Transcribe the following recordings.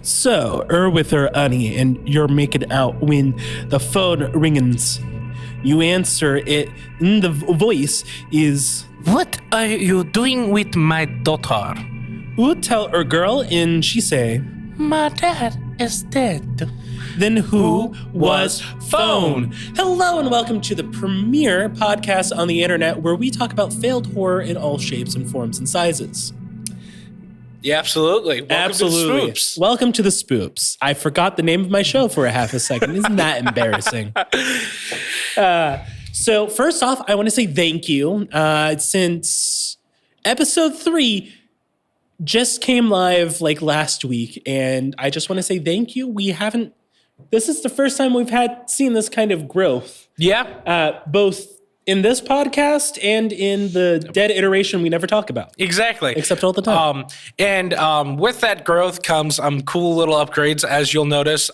So, with her honey, and you're making out when the phone rings. You answer it, and the voice is, What are you doing with my daughter? "Who tell her girl?" And she say, My dad is dead. "Then who was phone?" Hello and welcome to the premier podcast on the internet where we talk about failed horror in all shapes and forms and sizes. Yeah, absolutely. Welcome to the Spoops. Welcome to the Spoops. I forgot the name of my show for a half a second. Isn't that embarrassing? So first off, I want to say thank you. Since episode 3 just came live like last week, and I just want to say thank you. This is the first time we've seen this kind of growth. Yeah. Both in this podcast and in the dead iteration we never talk about. Exactly. Except all the time. And with that growth comes cool little upgrades, as you'll notice.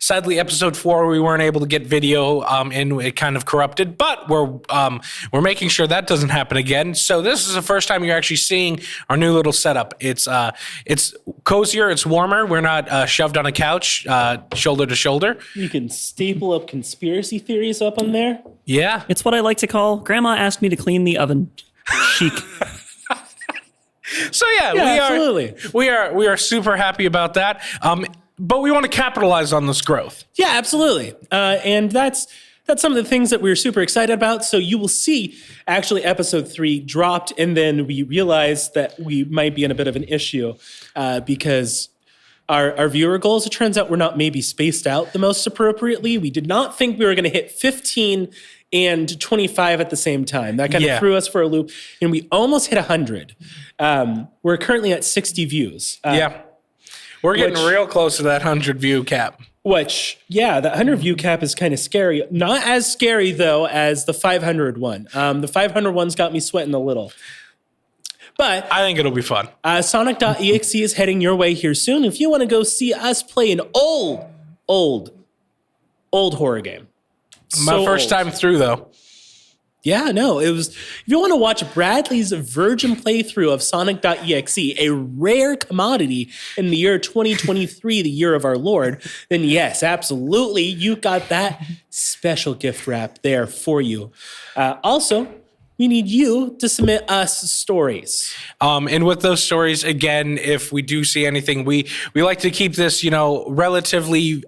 Sadly, episode 4, we weren't able to get video, and it kind of corrupted, but we're making sure that doesn't happen again. So this is the first time you're actually seeing our new little setup. It's cozier, it's warmer. We're not shoved on a couch, shoulder to shoulder. You can staple up conspiracy theories up on there. Yeah. It's what I like to call Grandma asked me to clean the oven. Chic. So absolutely. we are super happy about that. But we want to capitalize on this growth. Yeah, absolutely. And that's some of the things that we're super excited about. So you will see actually episode 3 dropped, and then we realized that we might be in a bit of an issue because our viewer goals, it turns out, were not maybe spaced out the most appropriately. We did not think we were going to hit 15 and 25 at the same time. That kind of threw us for a loop, and we almost hit 100. We're currently at 60 views. We're getting real close to that 100 view cap. That 100 view cap is kind of scary. Not as scary, though, as the 500 one. The 500 one's got me sweating a little. But I think it'll be fun. Sonic.exe is heading your way here soon. If you want to go see us play an old horror game. My first time through, though. Yeah, no, it was. If you want to watch Bradley's virgin playthrough of Sonic.exe, a rare commodity in the year 2023, the year of our Lord, then yes, absolutely, you got that special gift wrap there for you. Also, we need you to submit us stories. And with those stories, again, if we do see anything, we like to keep this, relatively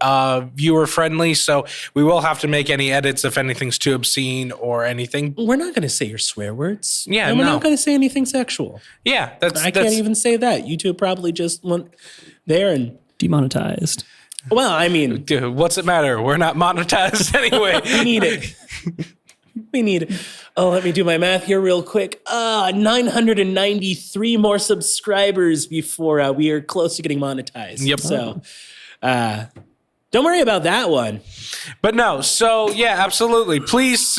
viewer friendly. So we will have to make any edits if anything's too obscene or anything. We're not going to say your swear words. Yeah, and we're not going to say anything sexual. Yeah, I can't even say that. YouTube probably just went there and Demonetized. Well, I mean, dude, what's it matter? We're not monetized anyway. We need it. Let me do my math here real quick. 993 more subscribers before we are close to getting monetized. Yep. So, don't worry about that one. But no, so yeah, absolutely. Please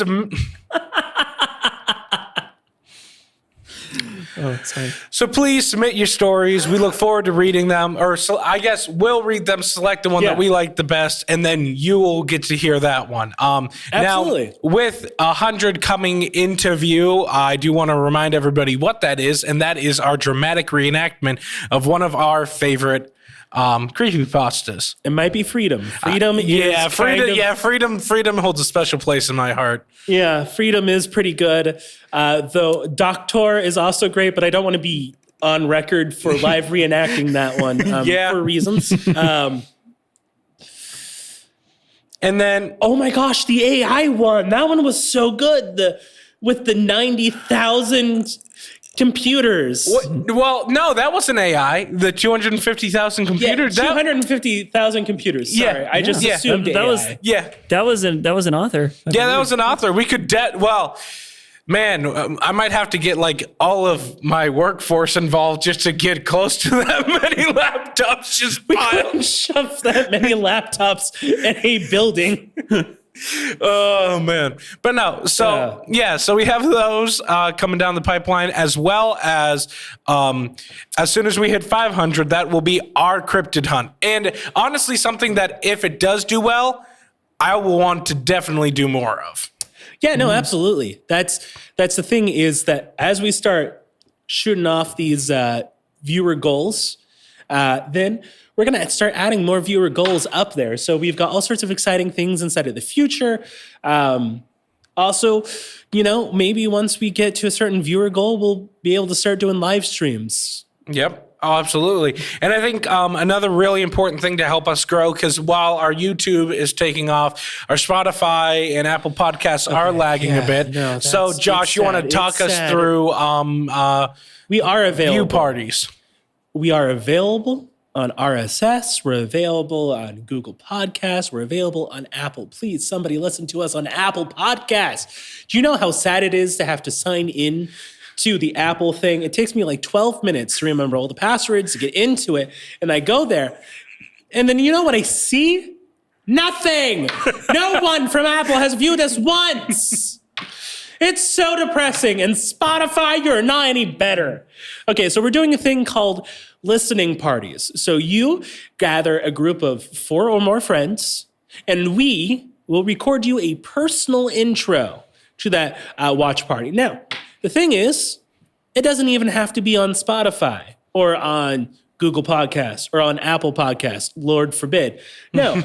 Sorry. So please submit your stories. We look forward to reading them, I guess we'll read them, select the one that we like the best, and then you will get to hear that one. Absolutely. Now, with 100 coming into view, I do want to remind everybody what that is, and that is our dramatic reenactment of one of our favorite creepypastas. It might be Freedom. Freedom holds a special place in my heart. Yeah, Freedom is pretty good. Though Doctor is also great, but I don't want to be on record for live reenacting that one for reasons. And then, oh my gosh, the AI one. That one was so good. With the 90,000 computers. Well, no, that wasn't AI. The 250,000 computers. Yeah, 250,000 computers. Sorry, I just assumed that AI. That was an author. That was an author. We could I might have to get like all of my workforce involved just to get close to that many laptops. Just we couldn't shove that many laptops in a building. Oh man. But no, so we have those coming down the pipeline, as well as soon as we hit 500, that will be our cryptid hunt. And honestly, something that if it does do well, I will want to definitely do more of. Yeah, no, absolutely. That's the thing, is that as we start shooting off these viewer goals, then we're going to start adding more viewer goals up there. So we've got all sorts of exciting things inside of the future. Also, maybe once we get to a certain viewer goal, we'll be able to start doing live streams. Yep. Oh, absolutely. And I think another really important thing to help us grow, because while our YouTube is taking off, our Spotify and Apple Podcasts are lagging a bit. No, so, Josh, you want to talk us through we are available. view parties? We are available on RSS. We're available on Google Podcasts. We're available on Apple. Please, somebody listen to us on Apple Podcasts. Do you know how sad it is to have to sign in to the Apple thing? It takes me like 12 minutes to remember all the passwords, to get into it. And I go there. And then you know what I see? Nothing. No one from Apple has viewed us once. It's so depressing. And Spotify, you're not any better. Okay, so we're doing a thing called listening parties. So you gather a group of 4 or more friends, and we will record you a personal intro to that watch party. Now, the thing is, it doesn't even have to be on Spotify or on Google Podcasts or on Apple Podcasts, Lord forbid. No,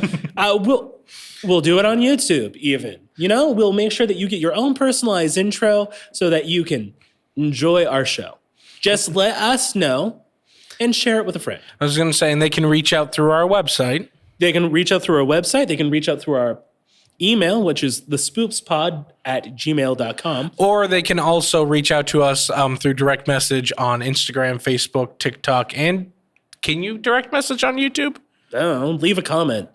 we'll do it on YouTube even. We'll make sure that you get your own personalized intro so that you can enjoy our show. Just let us know and share it with a friend. I was going to say, and they can reach out through our website. They can reach out through our website. They can reach out through our email, which is thespoopspod@gmail.com. Or they can also reach out to us through direct message on Instagram, Facebook, TikTok, and can you direct message on YouTube? I don't know, leave a comment.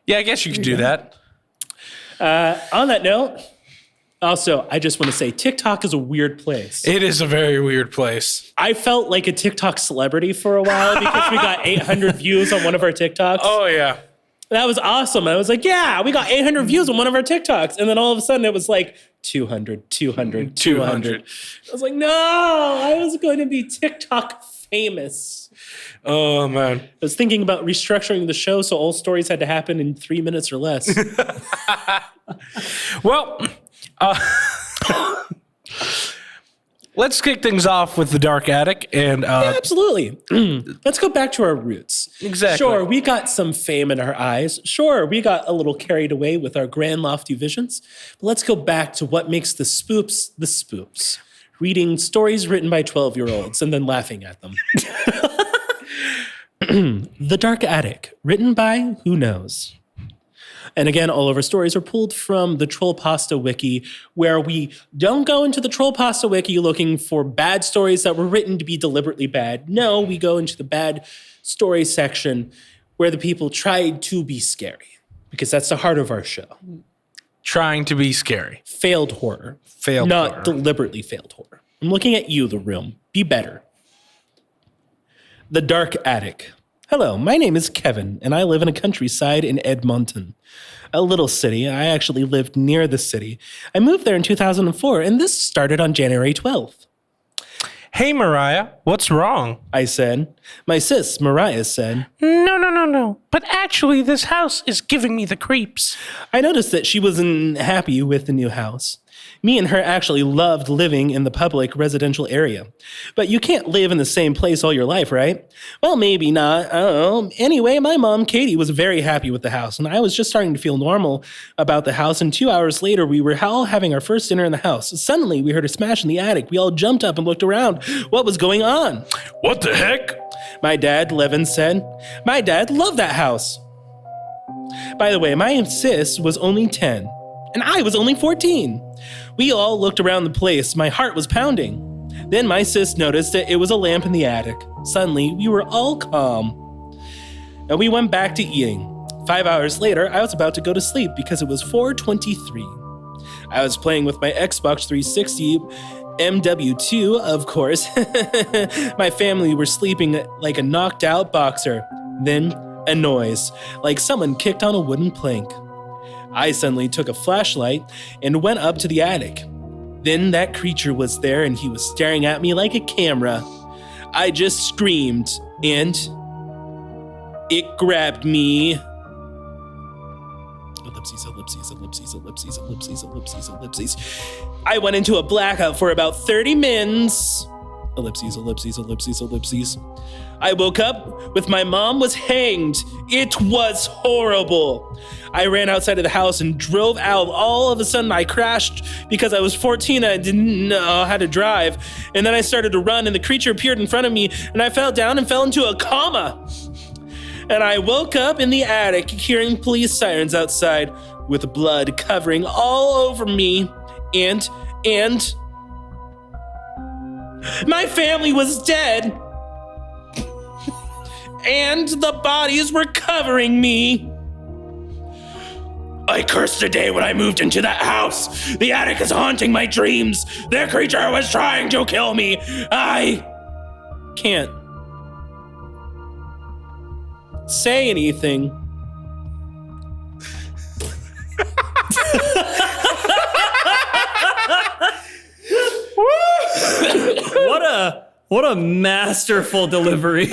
Yeah, I guess you could do that. On that note, also, I just want to say TikTok is a weird place. It is a very weird place. I felt like a TikTok celebrity for a while because we got 800 views on one of our TikToks. Oh, yeah. That was awesome. I was like, yeah, we got 800 views on one of our TikToks. And then all of a sudden it was like 200. I was like, no, I was going to be TikTok famous. Oh, man. I was thinking about restructuring the show so all stories had to happen in 3 minutes or less. Well, let's kick things off with the Dark Attic. And yeah, absolutely. Let's go back to our roots. Exactly. Sure, we got some fame in our eyes. Sure, we got a little carried away with our grand lofty visions. But let's go back to what makes the Spoops the Spoops. Reading stories written by 12-year-olds and then laughing at them. The Dark Attic, written by who knows? And again, all of our stories are pulled from the Troll Pasta Wiki, where we don't go into the Troll Pasta Wiki looking for bad stories that were written to be deliberately bad. No, we go into the bad story section where the people tried to be scary, because that's the heart of our show. Trying to be scary. Failed horror. Failed Not horror. deliberately failed horror. I'm looking at you, the room. Be better. The Dark Attic. Hello, my name is Kevin, and I live in a countryside in Edmonton, a little city. I actually lived near the city. I moved there in 2004, and this started on January 12th. Hey, Mariah, what's wrong? I said. My sis, Mariah, said. No. But actually, this house is giving me the creeps. I noticed that she wasn't happy with the new house. Me and her actually loved living in the public residential area. But you can't live in the same place all your life, right? Well, maybe not. I don't know. Anyway, my mom, Katie, was very happy with the house, and I was just starting to feel normal about the house, and 2 hours later, we were all having our first dinner in the house. Suddenly, we heard a smash in the attic. We all jumped up and looked around. What was going on? What the heck? My dad, Levin, said. My dad loved that house. By the way, my sis was only 10, and I was only 14. We all looked around the place. My heart was pounding. Then my sis noticed that it was a lamp in the attic. Suddenly, we were all calm. And we went back to eating. 5 hours later, I was about to go to sleep because it was 4:23. I was playing with my Xbox 360 MW2, of course. My family were sleeping like a knocked out boxer. Then a noise, like someone kicked on a wooden plank. I suddenly took a flashlight and went up to the attic. Then that creature was there and he was staring at me like a camera. I just screamed and it grabbed me. Ellipses. I went into a blackout for about 30 minutes. Ellipses, ellipses, ellipses, ellipses. I woke up with my mom was hanged. It was horrible. I ran outside of the house and drove out. All of a sudden, I crashed because I was 14 and I didn't know how to drive. And then I started to run, and the creature appeared in front of me, and I fell down and fell into a coma. And I woke up in the attic hearing police sirens outside with blood covering all over me. And my family was dead. And the bodies were covering me. I cursed the day when I moved into that house. The attic is haunting my dreams. The creature was trying to kill me. I can't say anything. What a masterful delivery.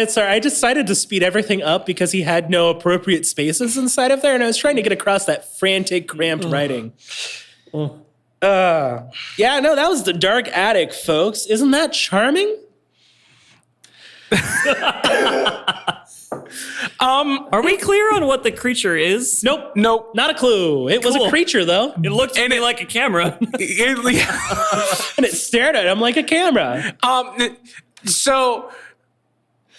Sorry, I decided to speed everything up because he had no appropriate spaces inside of there, and I was trying to get across that frantic, cramped writing. Yeah, no, that was the dark attic, folks. Isn't that charming? Are we clear on what the creature is? Nope. Nope. Not a clue. It was a Cool. creature, though. It looked to me like a camera. And it stared at him like a camera. So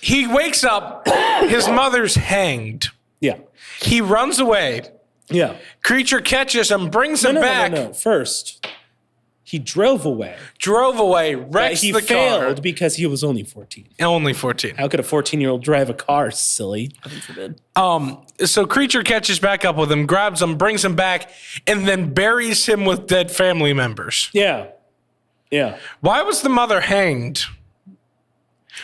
he wakes up, his mother's hanged. Yeah. He runs away. Yeah. Creature catches him, brings him back. No. First, he drove away. Drove away, wrecks He the failed car. because he was only 14. Only 14. How could a 14-year-old drive a car, silly? Heaven forbid. So creature catches back up with him, grabs him, brings him back, and then buries him with dead family members. Yeah. Yeah. Why was the mother hanged?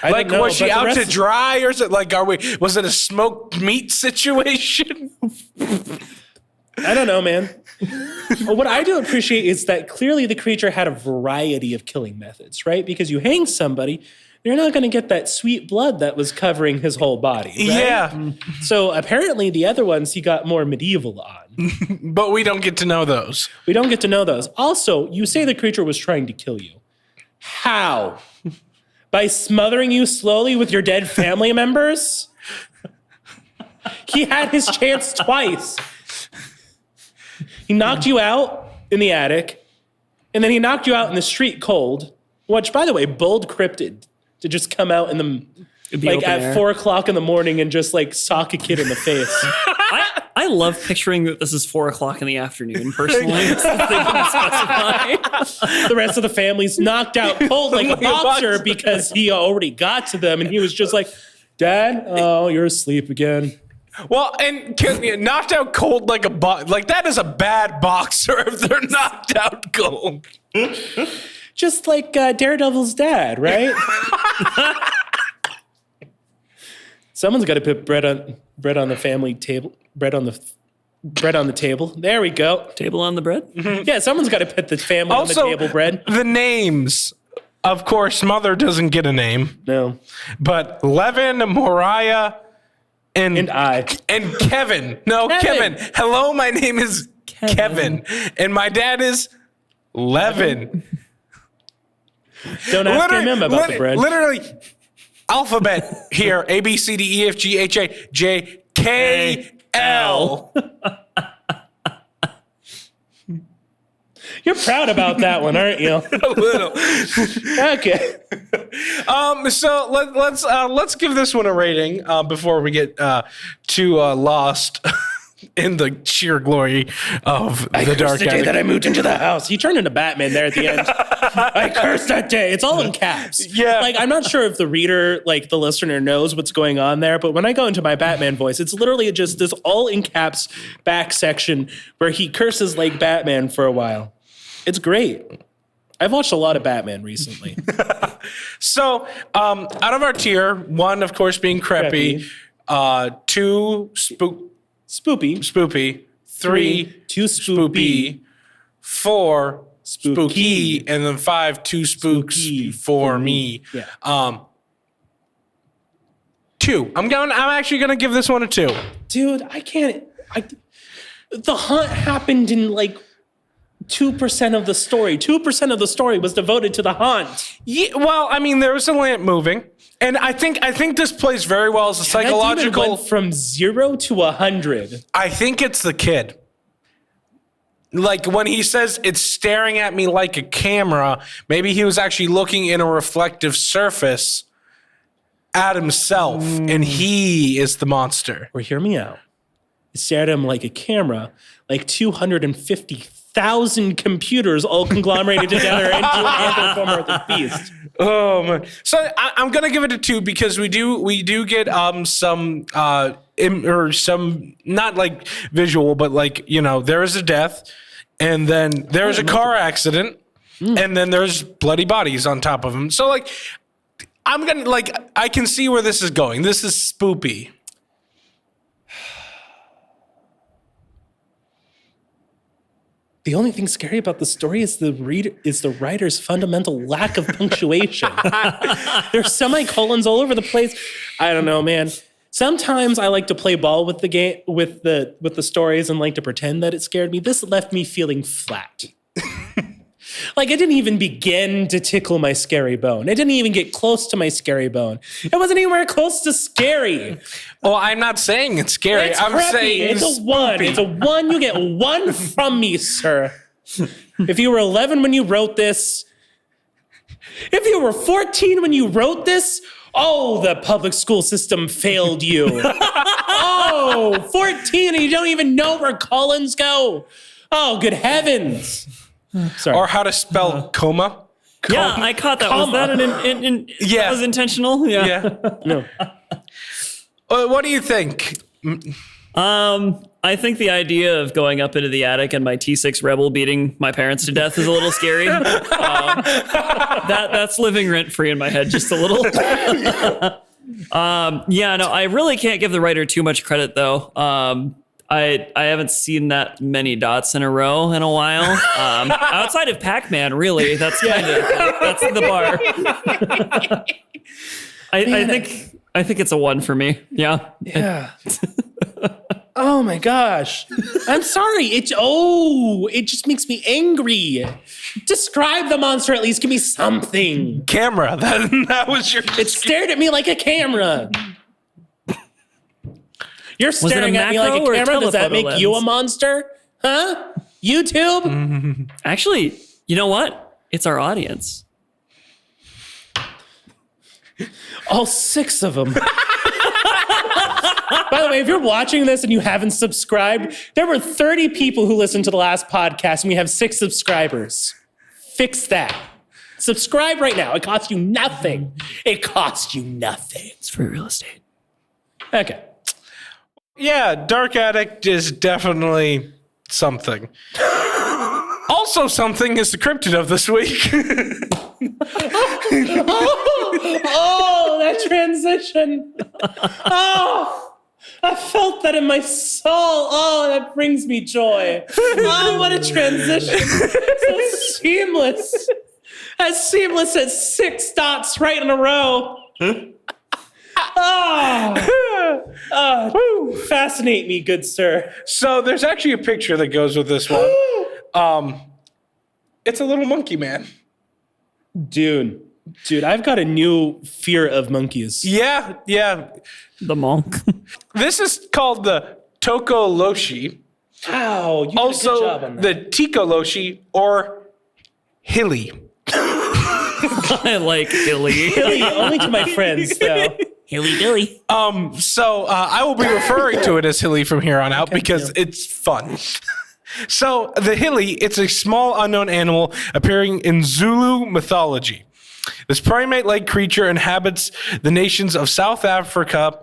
I Like, don't know, was she but the out to rest- dry, or is it like, was it a smoked meat situation? I don't know, man. Well, what I do appreciate is that clearly the creature had a variety of killing methods, right? Because you hang somebody, you're not going to get that sweet blood that was covering his whole body. Right? Yeah, So apparently the other ones he got more medieval on. but we don't get to know those. We don't get to know those. Also, you say the creature was trying to kill you. How? By smothering you slowly with your dead family members? He had his chance twice. He knocked you out in the attic, and then he knocked you out in the street cold, which, by the way, bold cryptid to just come out in the It'd be like open at air. 4 o'clock in the morning and just like sock a kid in the face. I love picturing that this is 4 o'clock in the afternoon, personally. Since they didn't specify. The rest of the family's knocked out cold like a boxer because he already got to them, and he was just like, Dad, oh, you're asleep again. Well, and knocked out cold like a like that is a bad boxer if they're knocked out cold. Just like Daredevil's dad, right? Someone's got to put bread on the family table. Bread on the table. There we go. Table on the bread? Yeah, someone's got to put the family on the table bread. The names. Of course, mother doesn't get a name, No. but Levin, Moriah, and I. and Kevin. No, Kevin. Kevin. Hello, my name is Kevin, and my dad is Levin. Don't ask him about the bread. Literally, alphabet here: A B C D E F G H A J K L. You're proud about that one, aren't you? A little. Okay. So let's give this one a rating before we get too lost in the sheer glory of the dark The day attic. that I moved into the house. He turned into Batman there at the end. I cursed that day. It's all in caps. Yeah. Like, I'm not sure if the reader, like the listener, knows what's going on there, but when I go into my Batman voice, it's literally just this all in caps back section where he curses like Batman for a while. It's great. I've watched a lot of Batman recently. So out of our tier, 1, of course, being creepy, 2, spoopy, 3, too spoopy, 4, spooky, Spooky. and then 5, 2 spooks Spooky for me. Yeah. 2. I'm actually gonna give this one a 2. Dude, I can't. The hunt happened in like 2% of the story. 2% of the story was devoted to the haunt. Yeah, well, I mean, there was a lamp moving, and I think this plays very well as a That demon psychological. went from 0 to 100. I think it's the kid. Like when he says it's staring at me like a camera, maybe he was actually looking in a reflective surface at himself, and he is the monster. Or hear me out. It stared at him like a camera, like 250,000 computers all conglomerated together into an anthropomorphic beast. Oh man! So I'm gonna give it a 2 because we do get some not like visual, but like there is a death, and then there's a car accident, and then there's bloody bodies on top of him. So like I'm gonna I can see where this is going. This is spoopy. The only thing scary about the story is the writer's fundamental lack of punctuation. There's semicolons all over the place. I don't know, man. Sometimes I like to play ball with the game, with the stories, and like to pretend that it scared me. This left me feeling flat. Like it didn't even begin to tickle my scary bone. It didn't even get close to my scary bone. It wasn't anywhere close to scary. Well, I'm not saying it's scary. It's I'm preppy. saying It's a 1. It's a 1. You get 1 from me, sir. If you were 11 when you wrote this, if you were 14 when you wrote this, oh, the public school system failed you. Oh, 14 and you don't even know where colons go. Oh, good heavens. Sorry. Or how to spell coma. Yeah, I caught that. Was that Yeah. that was intentional? Yeah. Yeah. No. What do you think? I think the idea of going up into the attic and my T6 Rebel beating my parents to death is a little scary. That's living rent free in my head just a little. Yeah, no, I really can't give the writer too much credit though. I haven't seen that many dots in a row in a while. Outside of Pac-Man, really, that's kind of that's the bar. I think it's a 1 for me. Yeah. Yeah. Oh my gosh. I'm sorry. It just makes me angry. Describe the monster at least. Give me something. Camera. That was your. It stared at me like a camera. You're staring at me like a camera. Does that make you a monster? Huh? YouTube? Actually, you know what? It's our audience. All 6 of them. By the way, if you're watching this and you haven't subscribed, there were 30 people who listened to the last podcast and we have 6 subscribers. Fix that. Subscribe right now. It costs you nothing. It costs you nothing. It's free real estate. Okay. Yeah, Dark Addict is definitely something. Also something is the cryptid of this week. Oh, that transition. Oh, I felt that in my soul. Oh, that brings me joy. Oh, what a transition. So seamless. As seamless as 6 dots right in a row. Oh, fascinate me, good sir. So there's actually a picture that goes with this one. It's a little monkey man. Dude, I've got a new fear of monkeys. Yeah. The monk. This is called the Tokoloshi. Wow, you did a good job Also, on that. the Tikoloshi or Hilly. I like Hilly. Billy, only to my friends, though. Hilly Billy. So I will be referring to it as Hilly from here on out because it's fun. So the Hilly, it's a small unknown animal appearing in Zulu mythology. This primate-like creature inhabits the nations of South Africa,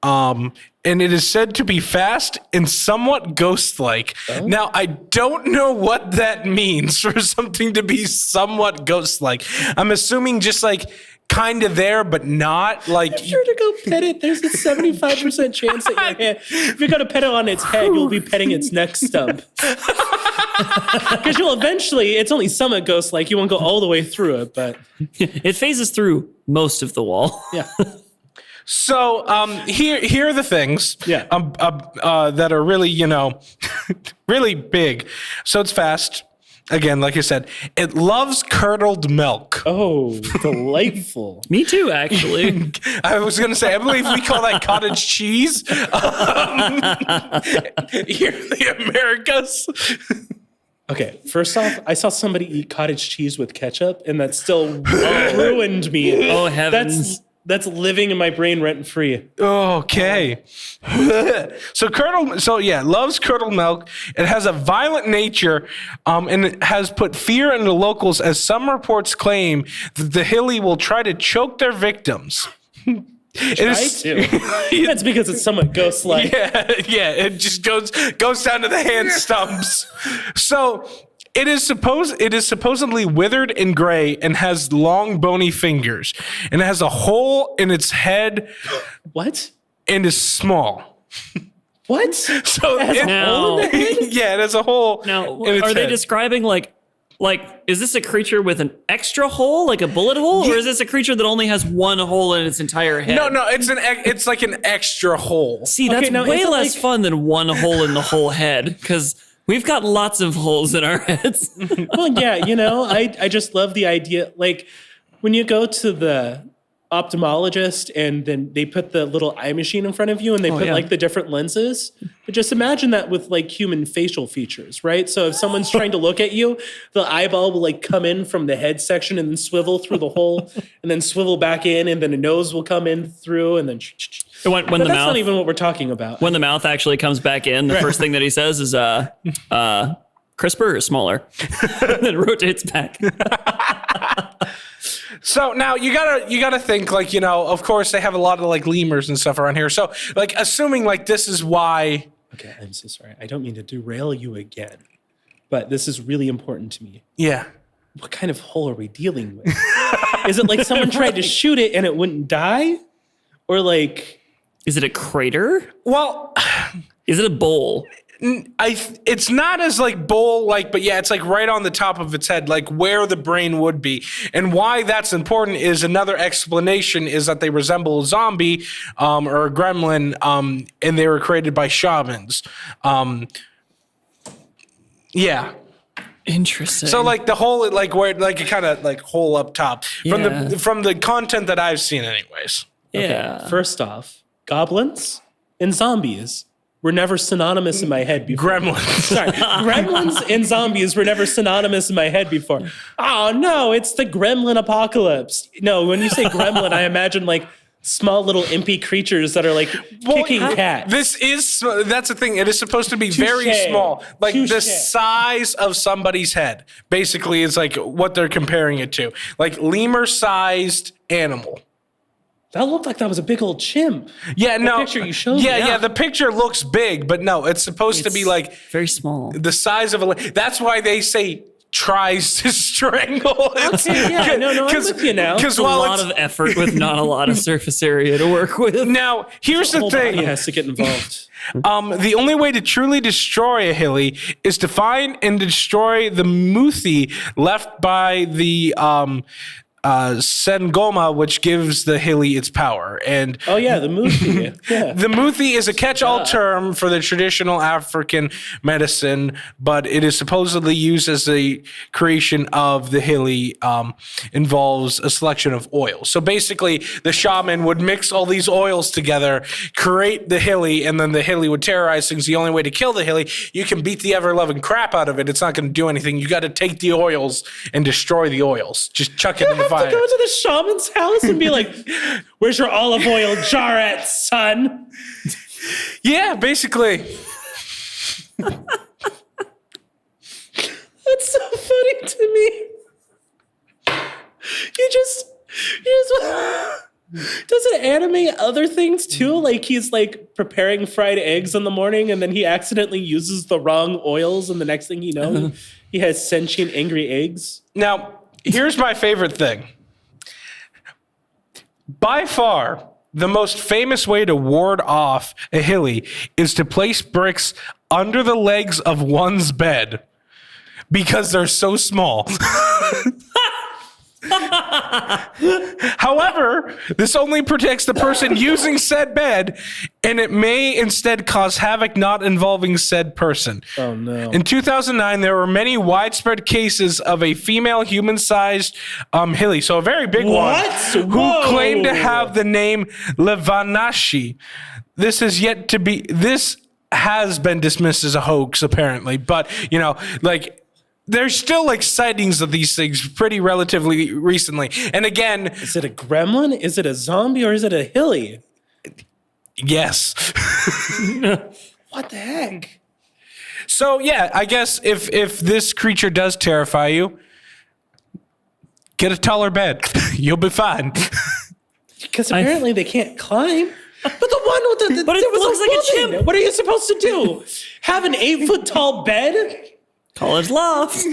and it is said to be fast and somewhat ghost-like. Oh. Now, I don't know what that means for something to be somewhat ghost-like. I'm assuming just like kind of there, but not like. Be sure to go pet it. There's a 75% chance that if you're going to pet it on its head, you'll be petting its neck stump. Because you'll eventually, it's only somewhat ghost-like. You won't go all the way through it, but. It phases through most of the wall. Yeah. So here are the things that are really, really big. So it's fast. again, like I said, it loves curdled milk. Oh, delightful. Me too, actually. I was going to say, I believe we call that cottage cheese here in the Americas. Okay, first off, I saw somebody eat cottage cheese with ketchup, and that still ruined me. Oh, heavens. That's living in my brain rent free. Okay. Loves curdled milk. It has a violent nature, and it has put fear into locals, as some reports claim that the Hilly will try to choke their victims. That's because it's somewhat ghost-like. Yeah, it just goes down to the hand stumps. So it is supposedly withered and gray and has long bony fingers, and it has a hole in its head. What? And is small. What? So it has a hole in the head? Yeah, it has a hole. Now, in its are they head. describing like, is this a creature with an extra hole, like a bullet hole, or is this a creature that only has one hole in its entire head? No, it's like an extra hole. See, that's way is it less fun than one hole in the whole head, because we've got lots of holes in our heads. Well, yeah, I just love the idea. Like when you go to the ophthalmologist and then they put the little eye machine in front of you and they put like the different lenses. But just imagine that with like human facial features, right? So if someone's trying to look at you, the eyeball will like come in from the head section and then swivel through the hole and then swivel back in, and then a nose will come in through and then When but the that's mouth, not even what we're talking about. when the mouth actually comes back in, the first thing that he says is crisper or smaller, and then rotates back. So now you gotta think, like, of course they have a lot of like lemurs and stuff around here. So like assuming like this is why. Okay, I'm so sorry. I don't mean to derail you again, but this is really important to me. Yeah. What kind of hole are we dealing with? Is it like someone tried to shoot it and it wouldn't die? Or like... Is it a crater? Well... Is it a bowl? It's not as like bowl-like, but yeah, it's like right on the top of its head, like where the brain would be. And why that's important is another explanation is that they resemble a zombie or a gremlin, and they were created by shamans. Yeah. Interesting. So like the whole, like where, like a kind of like hole up top from the content that I've seen, anyways. Yeah. Okay, first off, goblins and zombies were never synonymous in my head before. Gremlins. Sorry, gremlins and zombies were never synonymous in my head before. Oh no, it's the gremlin apocalypse. No, when you say gremlin, I imagine like small little impy creatures that are like kicking cats. That's the thing. It is supposed to be very small, like the size of somebody's head. Basically, is like what they're comparing it to, like lemur-sized animal. That looked like that was a big old chimp. Yeah, The picture you showed me. Yeah, the picture looks big, but no, it's supposed to be like very small. the size of a. That's why they say tries to strangle. Okay, yeah, no, I'm with you now. It's a lot of effort with not a lot of surface area to work with. Now, here's the thing. Body has to get involved. The only way to truly destroy a hilly is to find and destroy the muthi left by the Sengoma, which gives the hilly its power. And oh yeah, the muthi. Yeah. The muthi is a catch-all term for the traditional African medicine, but it is supposedly used as the creation of the hilly involves a selection of oils. So basically, the shaman would mix all these oils together, create the hilly, and then the hilly would terrorize things. The only way to kill the hilly, you can beat the ever-loving crap out of it. It's not going to do anything. You got to take the oils and destroy the oils. Just chuck it in the fire. To go to the shaman's house and be like, "Where's your olive oil jar at, son?" Yeah, basically. That's so funny to me. You just does it animate other things too? Like he's like preparing fried eggs in the morning and then he accidentally uses the wrong oils and the next thing you know, he has sentient angry eggs. Now, here's my favorite thing. By far, the most famous way to ward off a hilly is to place bricks under the legs of one's bed because they're so small. However, this only protects the person using said bed, and it may instead cause havoc not involving said person. Oh, no. In 2009, there were many widespread cases of a female human-sized hilly, so a very big one, who Whoa. claimed to have the name Levanashi. This has been dismissed as a hoax, apparently, but, there's still sightings of these things pretty relatively recently. And again, Is it a gremlin? Is it a zombie? Or is it a hilly? yes. What the heck? So yeah, I guess if this creature does terrify you, get a taller bed. You'll be fine. Because apparently they can't climb. But the one with the But it there was looks like a woman. chimp. What are you supposed to do? Have an 8-foot tall bed? College loft.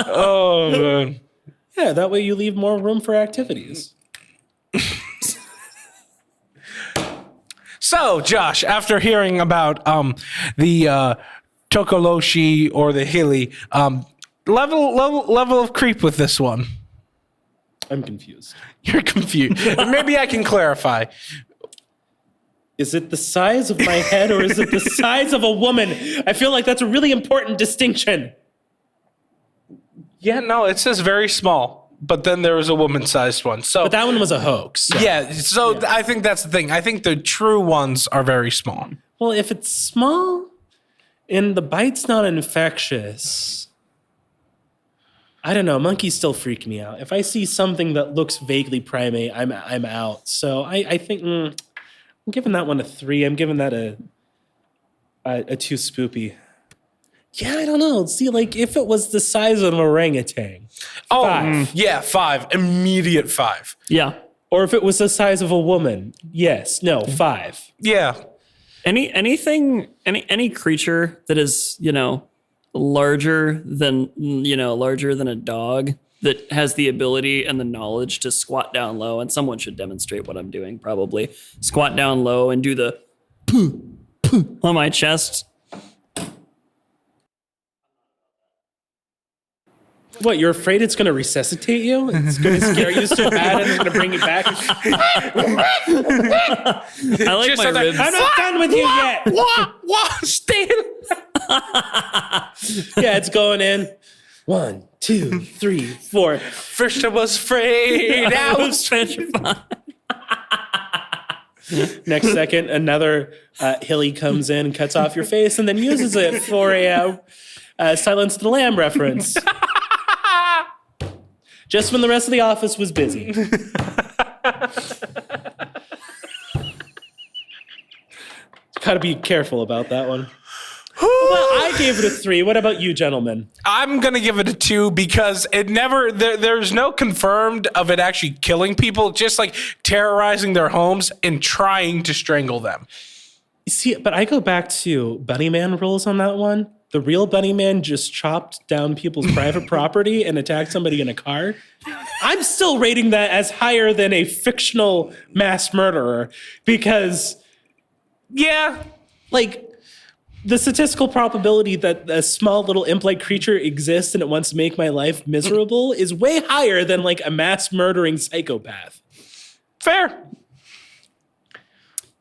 Oh man. Yeah, that way you leave more room for activities. So, Josh, after hearing about the Tokoloshi or the Hilly, level of creep with this one. I'm confused. You're confused. Maybe I can clarify. Is it the size of my head or is it the size of a woman? I feel like that's a really important distinction. Yeah, no, it says very small, but then there was a woman-sized one. So, But that one was a hoax. So. yeah, so I think that's the thing. I think the true ones are very small. Well, if it's small and the bite's not infectious, I don't know. Monkeys still freak me out. If I see something that looks vaguely primate, I'm out. So I think I'm giving that one a 3. I'm giving that a 2 spoopy. Yeah, I don't know. See, if it was the size of an orangutan, 5. Yeah, 5. Immediate 5. Yeah. Or if it was the size of a woman, yes, no, 5. Yeah. Any creature that is, larger than a dog that has the ability and the knowledge to squat down low, and someone should demonstrate what I'm doing, probably. Squat down low and do the poo, poo on my chest. What, you're afraid it's going to resuscitate you? It's going to scare you so bad and it's going to bring you back? I like Just my like, ribs. I'm not done with you yet. What? Stand. Yeah, it's going in. 1, 2, 3, 4. First I was afraid. I Now was petrified. Next second, another hilly comes in and cuts off your face and then uses it for a Silence of the Lamb reference. Just when the rest of the office was busy. Gotta be careful about that one. Well, I gave it a 3. What about you, gentlemen? I'm gonna give it a 2 because it never there's no confirmed of it actually killing people, just terrorizing their homes and trying to strangle them. See, but I go back to Bunny Man rules on that one. The real Bunny Man just chopped down people's private property and attacked somebody in a car. I'm still rating that as higher than a fictional mass murderer because, Yeah. the statistical probability that a small little imp-like creature exists and it wants to make my life miserable is way higher than a mass murdering psychopath. Fair.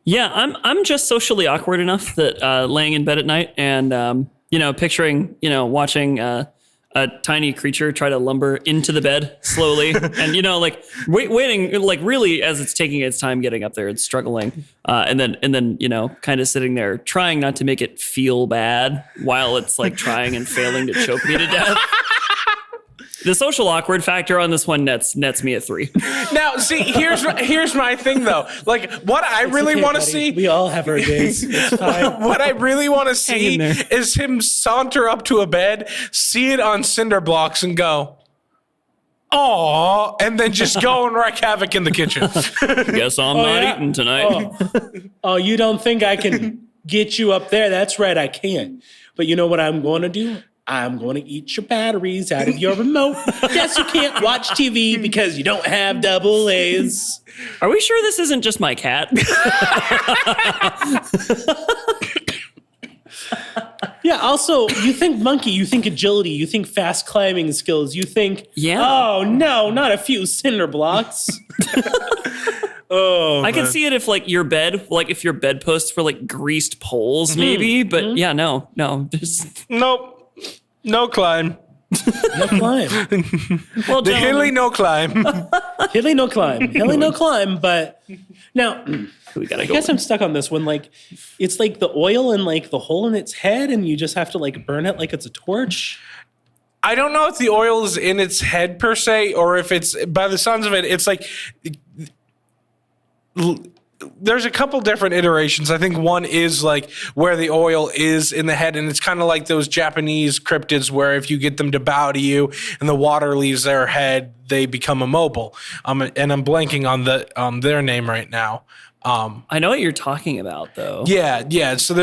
Yeah, I'm just socially awkward enough that laying in bed at night and picturing watching a tiny creature try to lumber into the bed slowly and waiting really as it's taking its time getting up there and struggling and then kind of sitting there trying not to make it feel bad while it's trying and failing to choke me to death. The social awkward factor on this one nets me a 3. Now, see, here's my thing though. What I really Okay, want to buddy. see. We all have our days. It's fine. What I really want to Hang in see there. is him saunter up to a bed, see it on cinder blocks, and go, "Aw," and then just go and wreak havoc in the kitchen. Guess I'm not yeah? eating tonight. Oh, you don't think I can get you up there? That's right, I can't. But you know what I'm going to do? I'm going to eat your batteries out of your remote. Guess you can't watch TV because you don't have double A's. Are we sure this isn't just my cat? Yeah, also, you think monkey, you think agility, you think fast climbing skills, you think, oh, no, not a few cinder blocks. Oh, I can see it if like your bed, like if your bedposts were like greased poles, maybe. But yeah, no, just nope, no climb. No climb. well, The hilly no climb. Hilly no climb. Hilly no climb. But now, we gotta I guess I'm stuck on this one. Like, it's like the oil and like the hole in its head, and you just have to like burn it like it's a torch. I don't know if the oil is in its head per se, or if it's, by the sounds of it, it's like, there's a couple different iterations. I think one is like where the oil is in the head, and it's kind of like those Japanese cryptids where if you get them to bow to you and the water leaves their head, they become immobile. And I'm blanking on their name right now. I know what you're talking about, though. Yeah. So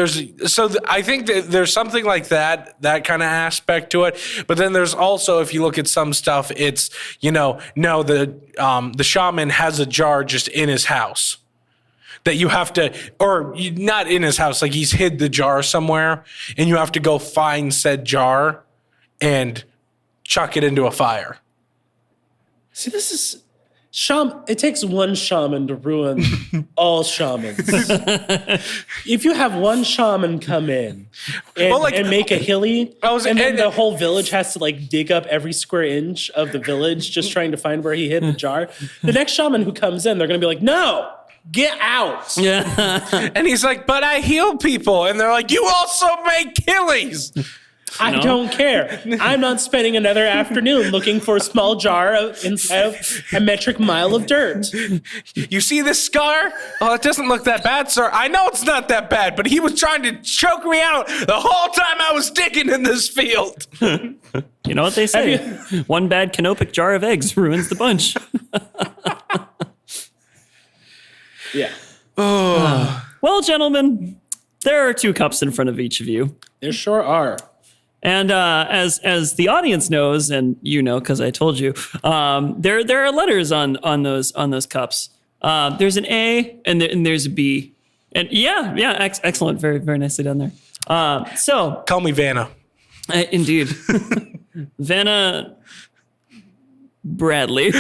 I think that there's something like that kind of aspect to it. But then there's also, if you look at some stuff, it's, the shaman has a jar just in his house that you have to, or not in his house, like he's hid the jar somewhere, and you have to go find said jar and chuck it into a fire. See, this is it takes one shaman to ruin all shamans. If you have one shaman come in and make a hilly, and then the whole village has to like dig up every square inch of the village just trying to find where he hid the jar, the next shaman who comes in, they're going to be like, no, get out. Yeah. And he's like, but I heal people. And they're like, you also make killies. I don't care. I'm not spending another afternoon looking for a small jar inside of a metric mile of dirt. You see this scar? Oh, it doesn't look that bad, sir. I know it's not that bad, but he was trying to choke me out the whole time I was digging in this field. You know what they say? One bad canopic jar of eggs ruins the bunch. Yeah. Well, gentlemen, there are 2 cups in front of each of you. There sure are. And as the audience knows, and you know because I told you, there are letters on those cups. There's an A and there's a B, and excellent, very very nicely done there. So call me Vanna. Indeed, Vanna Bradley,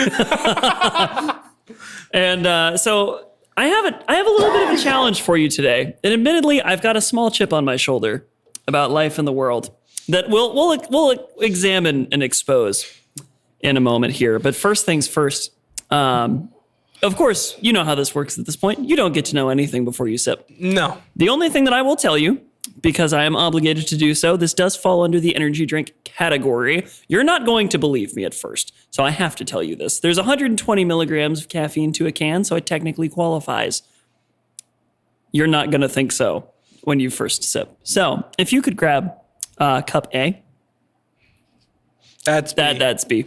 and so I have a little bit of a challenge for you today, and admittedly, I've got a small chip on my shoulder about life in the world that we'll examine and expose in a moment here. But first things first, of course, you know how this works at this point. You don't get to know anything before you sip. No. The only thing that I will tell you, because I am obligated to do so, this does fall under the energy drink category. You're not going to believe me at first, so I have to tell you this. There's 120 milligrams of caffeine to a can, so it technically qualifies. You're not going to think so when you first sip. So if you could grab cup A. That's B. That's B.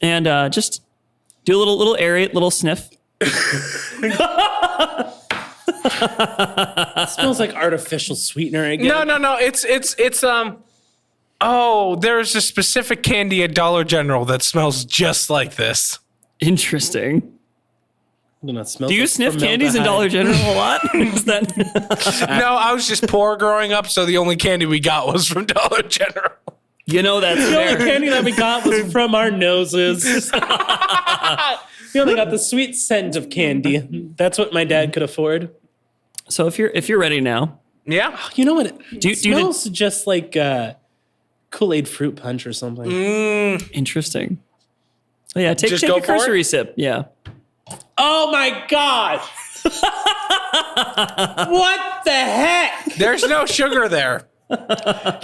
And just do a little aerate, little sniff. It smells like artificial sweetener again. No. It's there's a specific candy at Dollar General that smells just like this. Interesting. Do you sniff candies in Dollar General a lot? Is that? No, I was just poor growing up, so the only candy we got was from Dollar General. You know, that's the fair. only candy that we got was from our noses. We only got the sweet scent of candy. That's what my dad could afford. So if you're ready now, yeah, you know what? It smells just like Kool-Aid fruit punch or something. Interesting. Oh, yeah, take a cursory sip. Yeah. Oh my God! What the heck? There's no sugar there. Ow!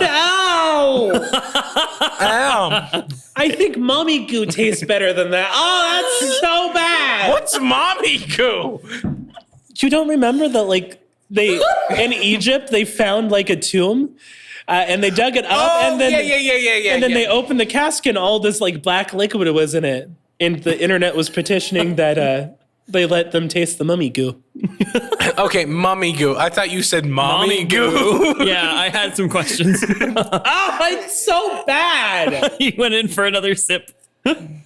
I think mommy goo tastes better than that. Oh, that's so bad. What's mommy goo? You don't remember that, like, they in Egypt they found like a tomb, and they dug it up, and then they opened the casket, and all this like black liquid was in it, and the internet was petitioning that they let them taste the mummy goo. Okay, mummy goo. I thought you said mommy goo. Yeah, I had some questions. Oh, it's so bad. He went in for another sip.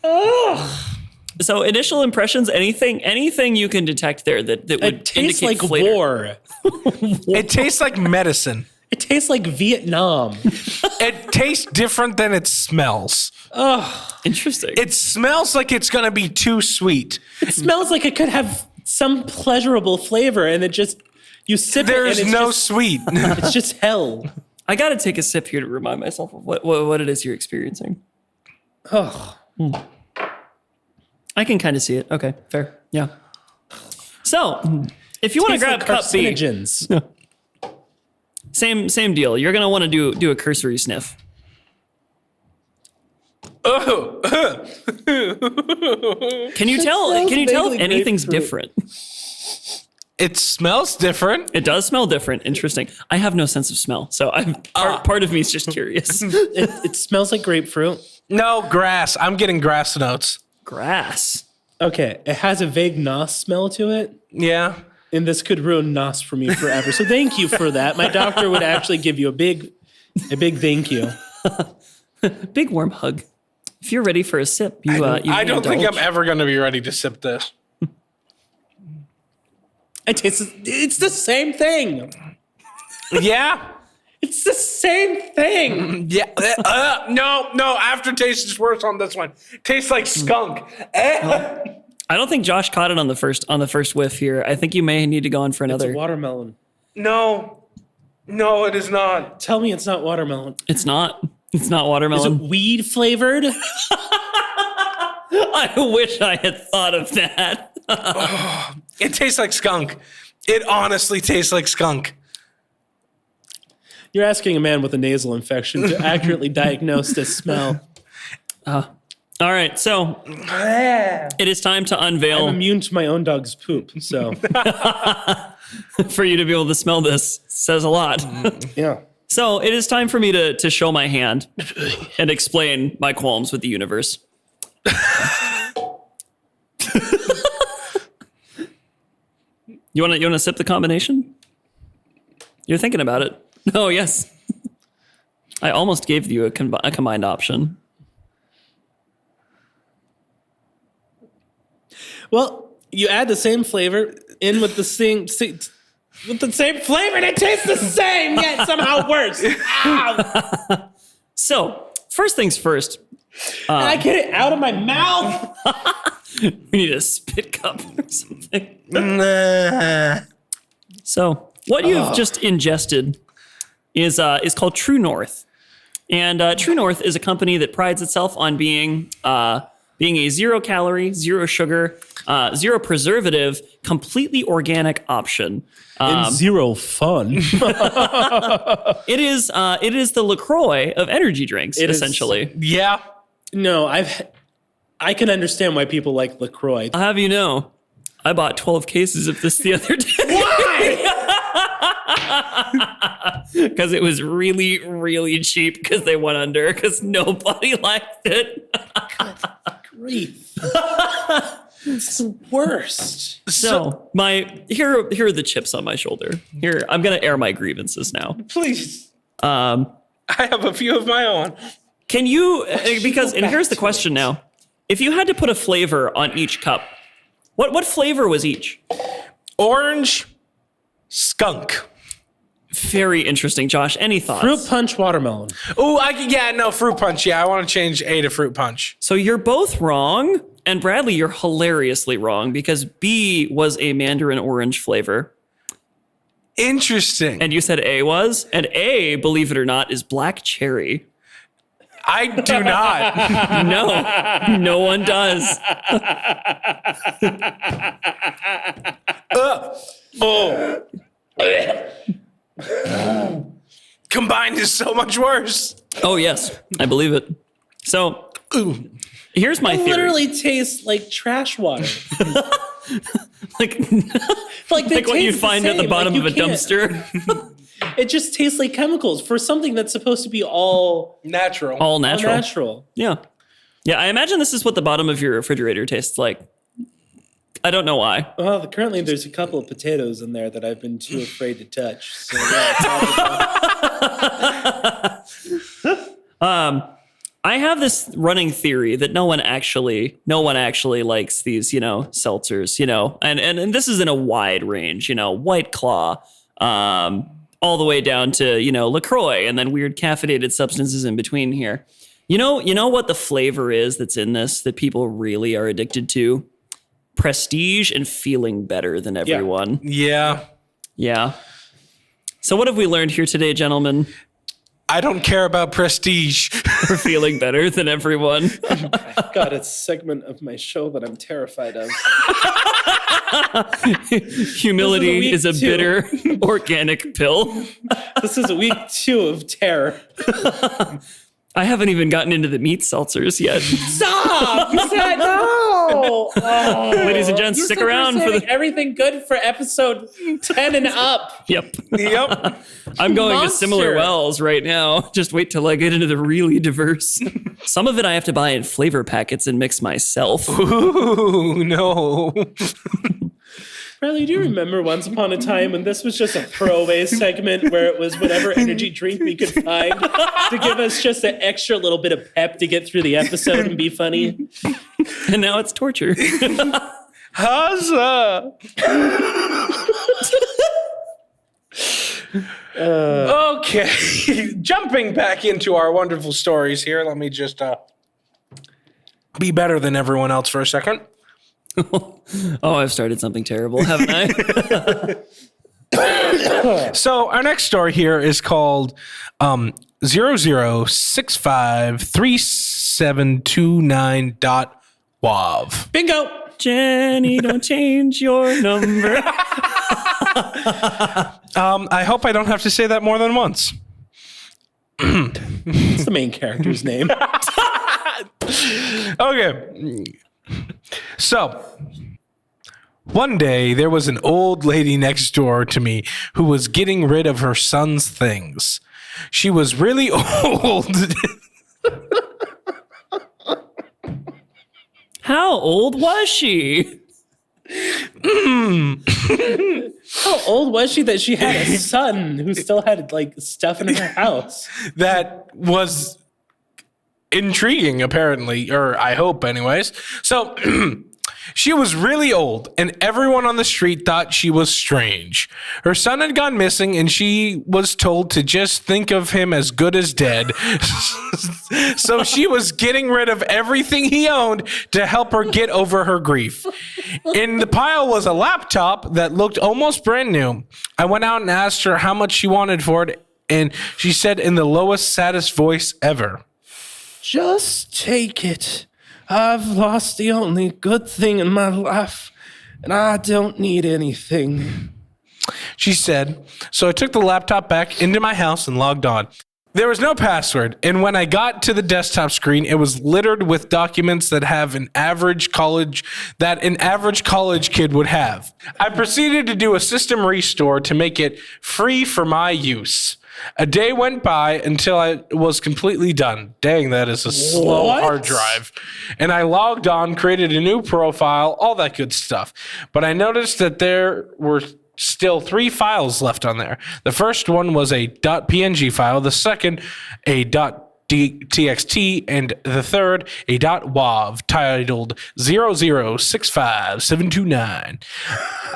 Oh. So initial impressions, anything you can detect there that would It tastes indicate like flavor. war. It tastes like medicine. It tastes like Vietnam. It tastes different than it smells. Interesting. It smells like it's going to be too sweet. It smells like it could have some pleasurable flavor, and it just you sip There's it and no sweet. it's just hell. I got to take a sip here to remind myself of what it is you're experiencing. Oh, I can kind of see it. Okay, fair. Yeah. So, if you want to grab cup B, carcinogens. same deal. You're gonna want to do a cursory sniff. Oh. Can you tell? smells Can you tell if vaguely anything's grapefruit. different? It smells different. It does smell different. Interesting. I have no sense of smell, so part of me is just curious. It smells like grapefruit. No, grass. I'm getting grass notes. Grass. Okay, it has a vague nos smell to it, Yeah. and this could ruin nos for me forever. So thank you for that. My doctor would actually give you a big thank you. Big warm hug. If you're ready for a sip, you I don't think indulge. I'm ever going to be ready to sip this. It's the same thing. Yeah. It's the same thing. Yeah. No. Aftertaste is worse on this one. Tastes like skunk. I don't think Josh caught it on the first whiff here. I think you may need to go on for It's another. watermelon. No, it is not. Tell me it's not watermelon. It's not. It's not Is it watermelon. weed flavored? I wish I had thought of that. It tastes like skunk. It honestly tastes like skunk. You're asking a man with a nasal infection to accurately diagnose this smell. All right, so it is time to I'm unveil immune to my own dog's poop, so for you to be able to smell this. Says a lot. yeah. So it is time for me to show my hand and explain my qualms with the universe. You want to sip the combination? You're thinking about it. Oh yes. I almost gave you a combined option. Well, you add the same flavor in with the same flavor, and it tastes the same, yet somehow worse. Ow! So first things first. And I get it out of my mouth. We need a spit cup or something. So what you've just ingested is called True North, and True North is a company that prides itself on being a 0 calorie, 0 sugar, 0 preservative, completely organic option. And zero fun. It is the LaCroix of energy drinks, It is. essentially. Yeah. No, I can understand why people like LaCroix. I'll have you know, I bought 12 cases of this the other day. Why? Because it was really, really cheap because they went under because nobody liked it. Grief. It's the worst. So here are the chips on my shoulder. Here, I'm gonna air my grievances now. Please. I have a few of my own. Can you because and here's the question now. If you had to put a flavor on each cup, what flavor was each? Orange, skunk. Very interesting, Josh. Any thoughts? Fruit punch watermelon. Oh, fruit punch. Yeah, I want to change A to fruit punch. So you're both wrong, and Bradley, you're hilariously wrong because B was a mandarin orange flavor. Interesting. And you said A was? And A, believe it or not, is black cherry. I do not. No one does. Oh. Combined is so much worse. Oh, yes, I believe it. So here's my It theory. literally tastes like trash water. like Like what you find at the bottom of a dumpster. It just tastes like chemicals for something that's supposed to be all Natural. All natural. natural. Yeah. Yeah, I imagine this is what the bottom of your refrigerator tastes like. I don't know why. Well, currently there's a couple of potatoes in there that I've been too afraid to touch. So yeah, I have this running theory that no one actually likes these, seltzers, and this is in a wide range, White Claw, all the way down to, LaCroix, and then weird caffeinated substances in between here. You know what the flavor is that's in this that people really are addicted to? Prestige and feeling better than everyone. Yeah. Yeah. So what have we learned here today, gentlemen? I don't care about prestige. We're feeling better than everyone. God, it's a segment of my show that I'm terrified of. Humility is a bitter organic pill. This is week 2 of terror. I haven't even gotten into the meat seltzers yet. Stop! You said no! Oh. Ladies and gents, stick around for everything good for episode 10 and up. Yep. Yep. I'm going to Monster. similar wells right now. Just wait till I get into the really diverse. Some of it I have to buy in flavor packets and mix myself. Ooh, no. Riley, do you remember once upon a time when this was just a throwaway segment where it was whatever energy drink we could find to give us just an extra little bit of pep to get through the episode and be funny? And now it's torture. Huzzah! Okay, jumping back into our wonderful stories here. Let me just be better than everyone else for a second. Oh, I've started something terrible, haven't I? So our next story here is called 00653729.WAV. Bingo! Jenny, don't change your number. I hope I don't have to say that more than once. It's the main character's name. Okay. So, one day there was an old lady next door to me who was getting rid of her son's things. She was really old. How old was she? How old was she that she had a son who still had like stuff in her house? That was intriguing, apparently, or I hope anyways. So she was really old and everyone on the street thought she was strange. Her son had gone missing and she was told to just think of him as good as dead. So she was getting rid of everything he owned to help her get over her grief. In the pile was a laptop that looked almost brand new. I went out and asked her how much she wanted for it, and she said in the lowest, saddest voice ever, Just take it. I've lost the only good thing in my life, and I don't need anything. she said. So I took the laptop back into my house and logged on. There was no password, and when I got to the desktop screen, it was littered with documents that an average college kid would have. I proceeded to do a system restore to make it free for my use. A day went by until I was completely done. Dang, that is a slow hard drive. And I logged on, created a new profile, all that good stuff. But I noticed that there were still 3 files left on there. The first one was a .png file, the second a .txt, and the third a .wav titled 0065729.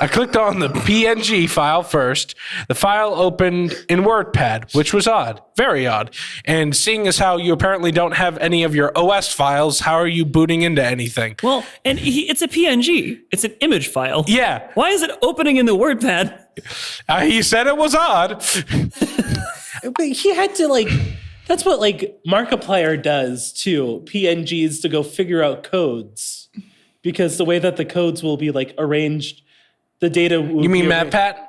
I clicked on the PNG file first. The file opened in WordPad, which was odd, very odd. And seeing as how you apparently don't have any of your OS files, how are you booting into anything? Well, and it's a PNG. It's an image file. Yeah. Why is it opening in the WordPad? He said it was odd. But he had to that's what Markiplier does too. PNGs to go figure out codes, because the way that the codes will be arranged, the data. You mean MatPat?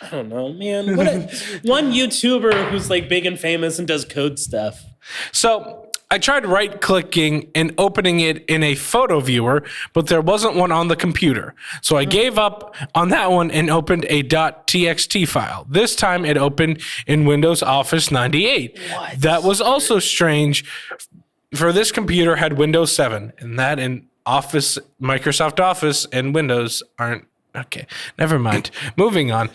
I don't know, man. One YouTuber who's big and famous and does code stuff. So I tried right-clicking and opening it in a photo viewer, but there wasn't one on the computer. So I gave up on that one and opened a .txt file. This time it opened in Windows Office 98. What? That was also strange, for this computer had Windows 7, and that in Microsoft Office and Windows aren't Okay, never mind. Moving on.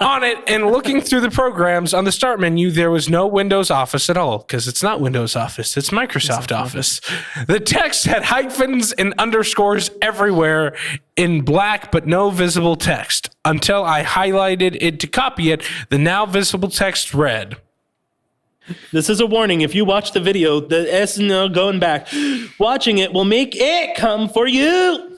On it, and looking through the programs on the start menu, there was no Windows Office at all, because it's not Windows Office, it's Microsoft Office. The text had hyphens and underscores everywhere in black, but no visible text. Until I highlighted it to copy it, the now visible text read. This is a warning. If you watch the video, the S no going back. Watching it will make it come for you.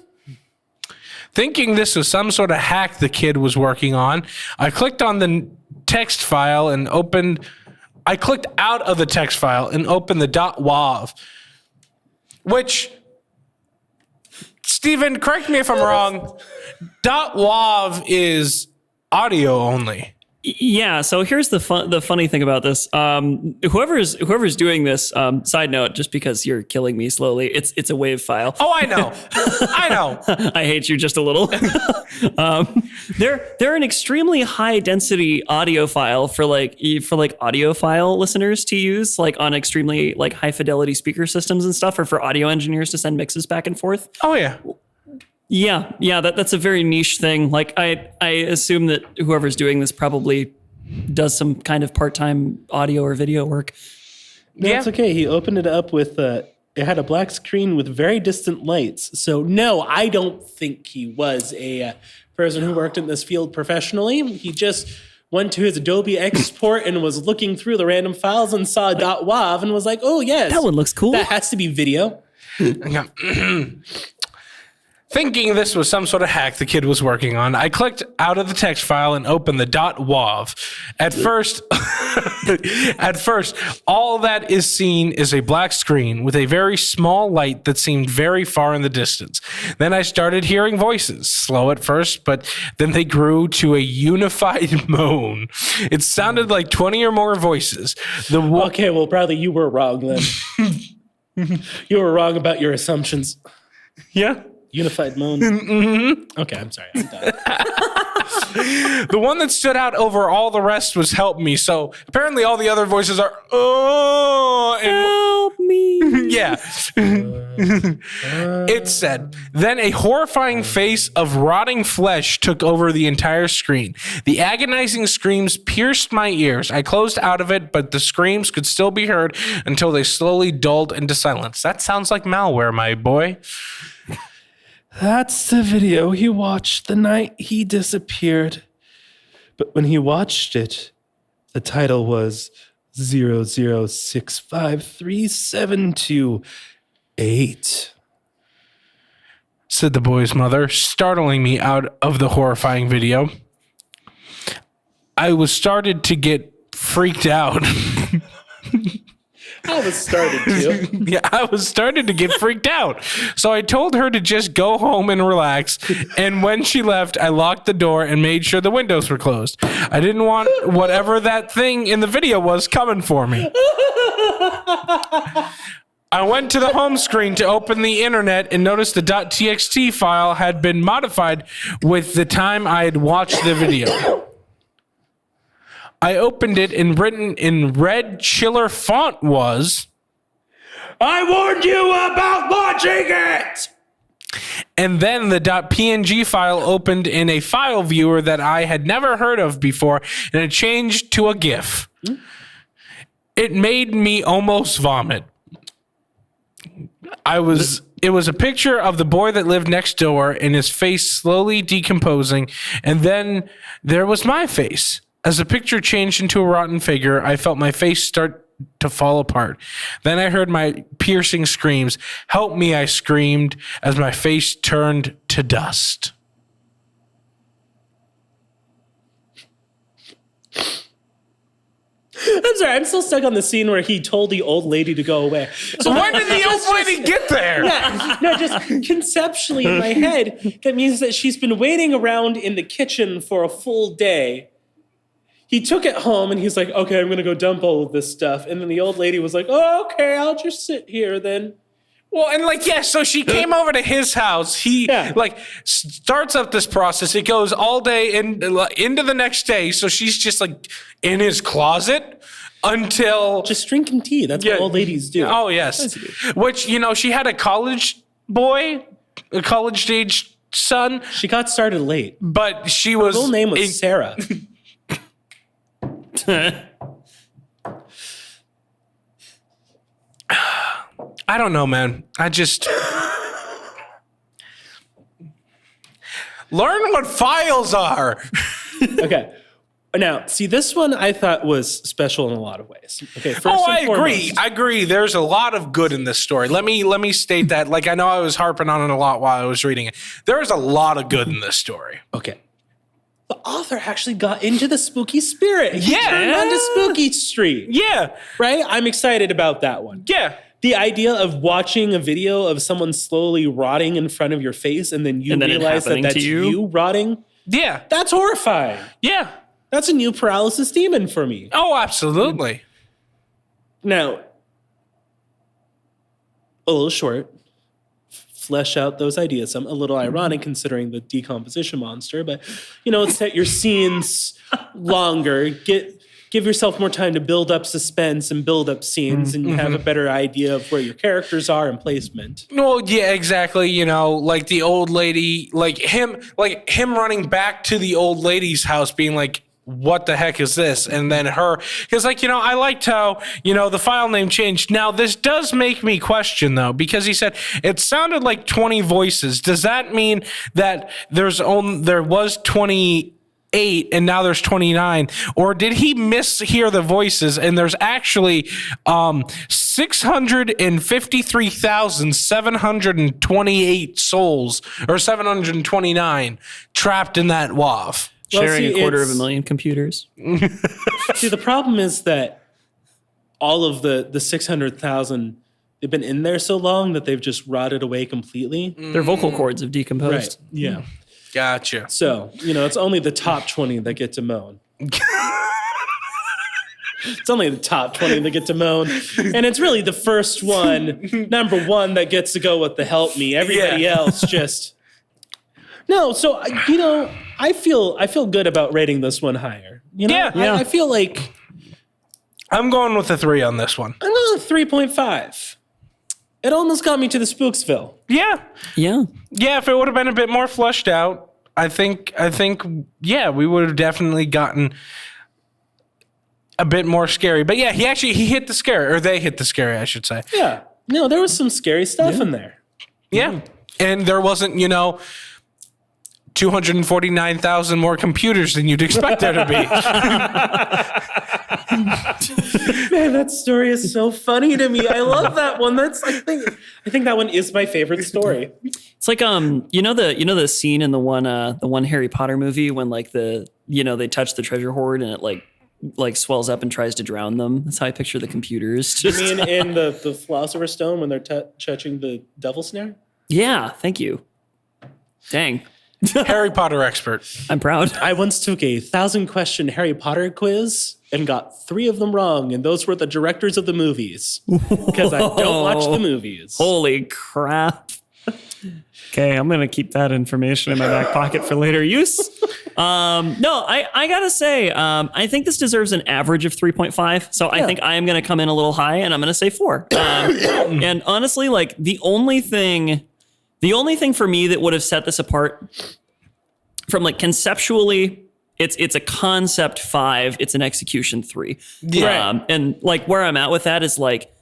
Thinking this was some sort of hack the kid was working on, I clicked on the text file and I clicked out of the text file and opened the .wav, which, Steven, correct me if I'm wrong, .wav is audio only. Yeah, so here's the funny thing about this. Whoever's doing this, side note, just because you're killing me slowly, it's a WAV file. Oh, I know. I know. I hate you just a little. They're an extremely high density audio file for audiophile listeners to use, like on extremely like high fidelity speaker systems and stuff, or for audio engineers to send mixes back and forth. Oh yeah. Yeah, that's a very niche thing. Like I assume that whoever's doing this probably does some kind of part-time audio or video work. No, it's okay. He opened it up with it had a black screen with very distant lights. So no, I don't think he was a person who worked in this field professionally. He just went to his Adobe export and was looking through the random files and saw .wav and was like, "Oh yes, that one looks cool. That has to be video." Thinking this was some sort of hack the kid was working on, I clicked out of the text file and opened the .wav. At first, all that is seen is a black screen with a very small light that seemed very far in the distance. Then I started hearing voices, slow at first, but then they grew to a unified moan. It sounded like 20 or more voices. Okay, well, probably you were wrong then. You were wrong about your assumptions. Yeah? Unified moan. Mm-hmm. Okay, I'm sorry. I'm done. The one that stood out over all the rest was "help me." So apparently all the other voices are "oh" and help me. Yeah. It said, then a horrifying face of rotting flesh took over the entire screen. The agonizing screams pierced my ears. I closed out of it, but the screams could still be heard until they slowly dulled into silence. That sounds like malware, my boy. That's the video he watched the night he disappeared. But when he watched it, the title was 0065372. Said the boy's mother, startling me out of the horrifying video. I was started to get freaked out. I was started to. Yeah, I was starting to get freaked out. So I told her to just go home and relax. And when she left, I locked the door and made sure the windows were closed. I didn't want whatever that thing in the video was coming for me. I went to the home screen to open the internet and noticed the .txt file had been modified with the time I had watched the video. I opened it and written in red chiller font was, I warned you about watching it! And then the .png file opened in a file viewer that I had never heard of before, and it changed to a GIF. It made me almost vomit. It was a picture of the boy that lived next door and his face slowly decomposing, and then there was my face. As the picture changed into a rotten figure, I felt my face start to fall apart. Then I heard my piercing screams. Help me, I screamed as my face turned to dust. I'm sorry, I'm still stuck on the scene where he told the old lady to go away. So when did the old lady get there? Yeah, no, just conceptually in my head, that means that she's been waiting around in the kitchen for a full day. He took it home and he's like, okay, I'm going to go dump all of this stuff. And then the old lady was like, oh, okay, I'll just sit here then. Well, and so she came over to his house. He starts up this process. It goes all day into the next day. So she's just like in his closet until just drinking tea. That's what old ladies do. Oh, yes. Which, she had a college age son, She got started late. but she Her was full name was Sarah. I don't know, man. I just learn what files are. Okay. Now, see, this one I thought was special in a lot of ways. Okay, first I and agree. foremost- I agree. There's a lot of good in this story. Let me state that. Like, I know I was harping on it a lot while I was reading it. There is a lot of good in this story. Okay. The author actually got into the spooky spirit. He Yeah. turned onto Spooky Street. Yeah. Right? I'm excited about that one. Yeah. The idea of watching a video of someone slowly rotting in front of your face and then you And then it realize that happening to that's you? you rotting, Yeah. that's horrifying. Yeah. That's a new paralysis demon for me. Oh, absolutely. Now, a little short, flesh out those ideas. Some a little ironic considering the decomposition monster, but set your scenes longer. Give yourself more time to build up suspense and build up scenes, and you have a better idea of where your characters are and placement. Well, yeah, exactly. Like the old lady, like him running back to the old lady's house being like, what the heck is this? And then her, because I liked how, the file name changed. Now, this does make me question though, because he said it sounded like 20 voices. Does that mean that there was 28 and now there's 29? Or did he mishear the voices and there's actually 653,728 souls, or 729 trapped in that WAV? Well, Sharing see, a quarter of it's- a million computers. See, the problem is that all of the 600,000, they've been in there so long that they've just rotted away completely. Their vocal cords have decomposed. Right. Yeah. Gotcha. So, it's only the top 20 that get to moan. It's only the top 20 that get to moan. And it's really the first one, number one, that gets to go with the help me. Everybody else just... No, so, I feel good about rating this one higher. Yeah. I feel like I'm going with a 3 on this one. I'm going with 3.5. It almost got me to the Spooksville. Yeah. Yeah. Yeah, if it would have been a bit more fleshed out, I think, yeah, we would have definitely gotten a bit more scary. But yeah, he hit the scary, or they hit the scary, I should say. Yeah. No, there was some scary stuff in there. Yeah. And there wasn't, 249,000 more computers than you'd expect there to be. Man, that story is so funny to me. I love that one. I think that one is my favorite story. It's like the scene in the one Harry Potter movie when like they touch the treasure hoard and it like swells up and tries to drown them. That's how I picture the computers. You mean in the Philosopher's Stone when they're touching the devil snare? Yeah, thank you. Dang. Harry Potter expert. I'm proud. I once took a 1,000-question Harry Potter quiz and got 3 of them wrong, and those were the directors of the movies because I don't watch the movies. Holy crap. Okay, I'm going to keep that information in my back pocket for later use. No, I got to say, I think this deserves an average of 3.5. So I think I am going to come in a little high and I'm going to say 4. And honestly, like the only thing for me that would have set this apart from like conceptually, it's a concept 5, it's an execution 3. Yeah. And like where I'm at with that is like,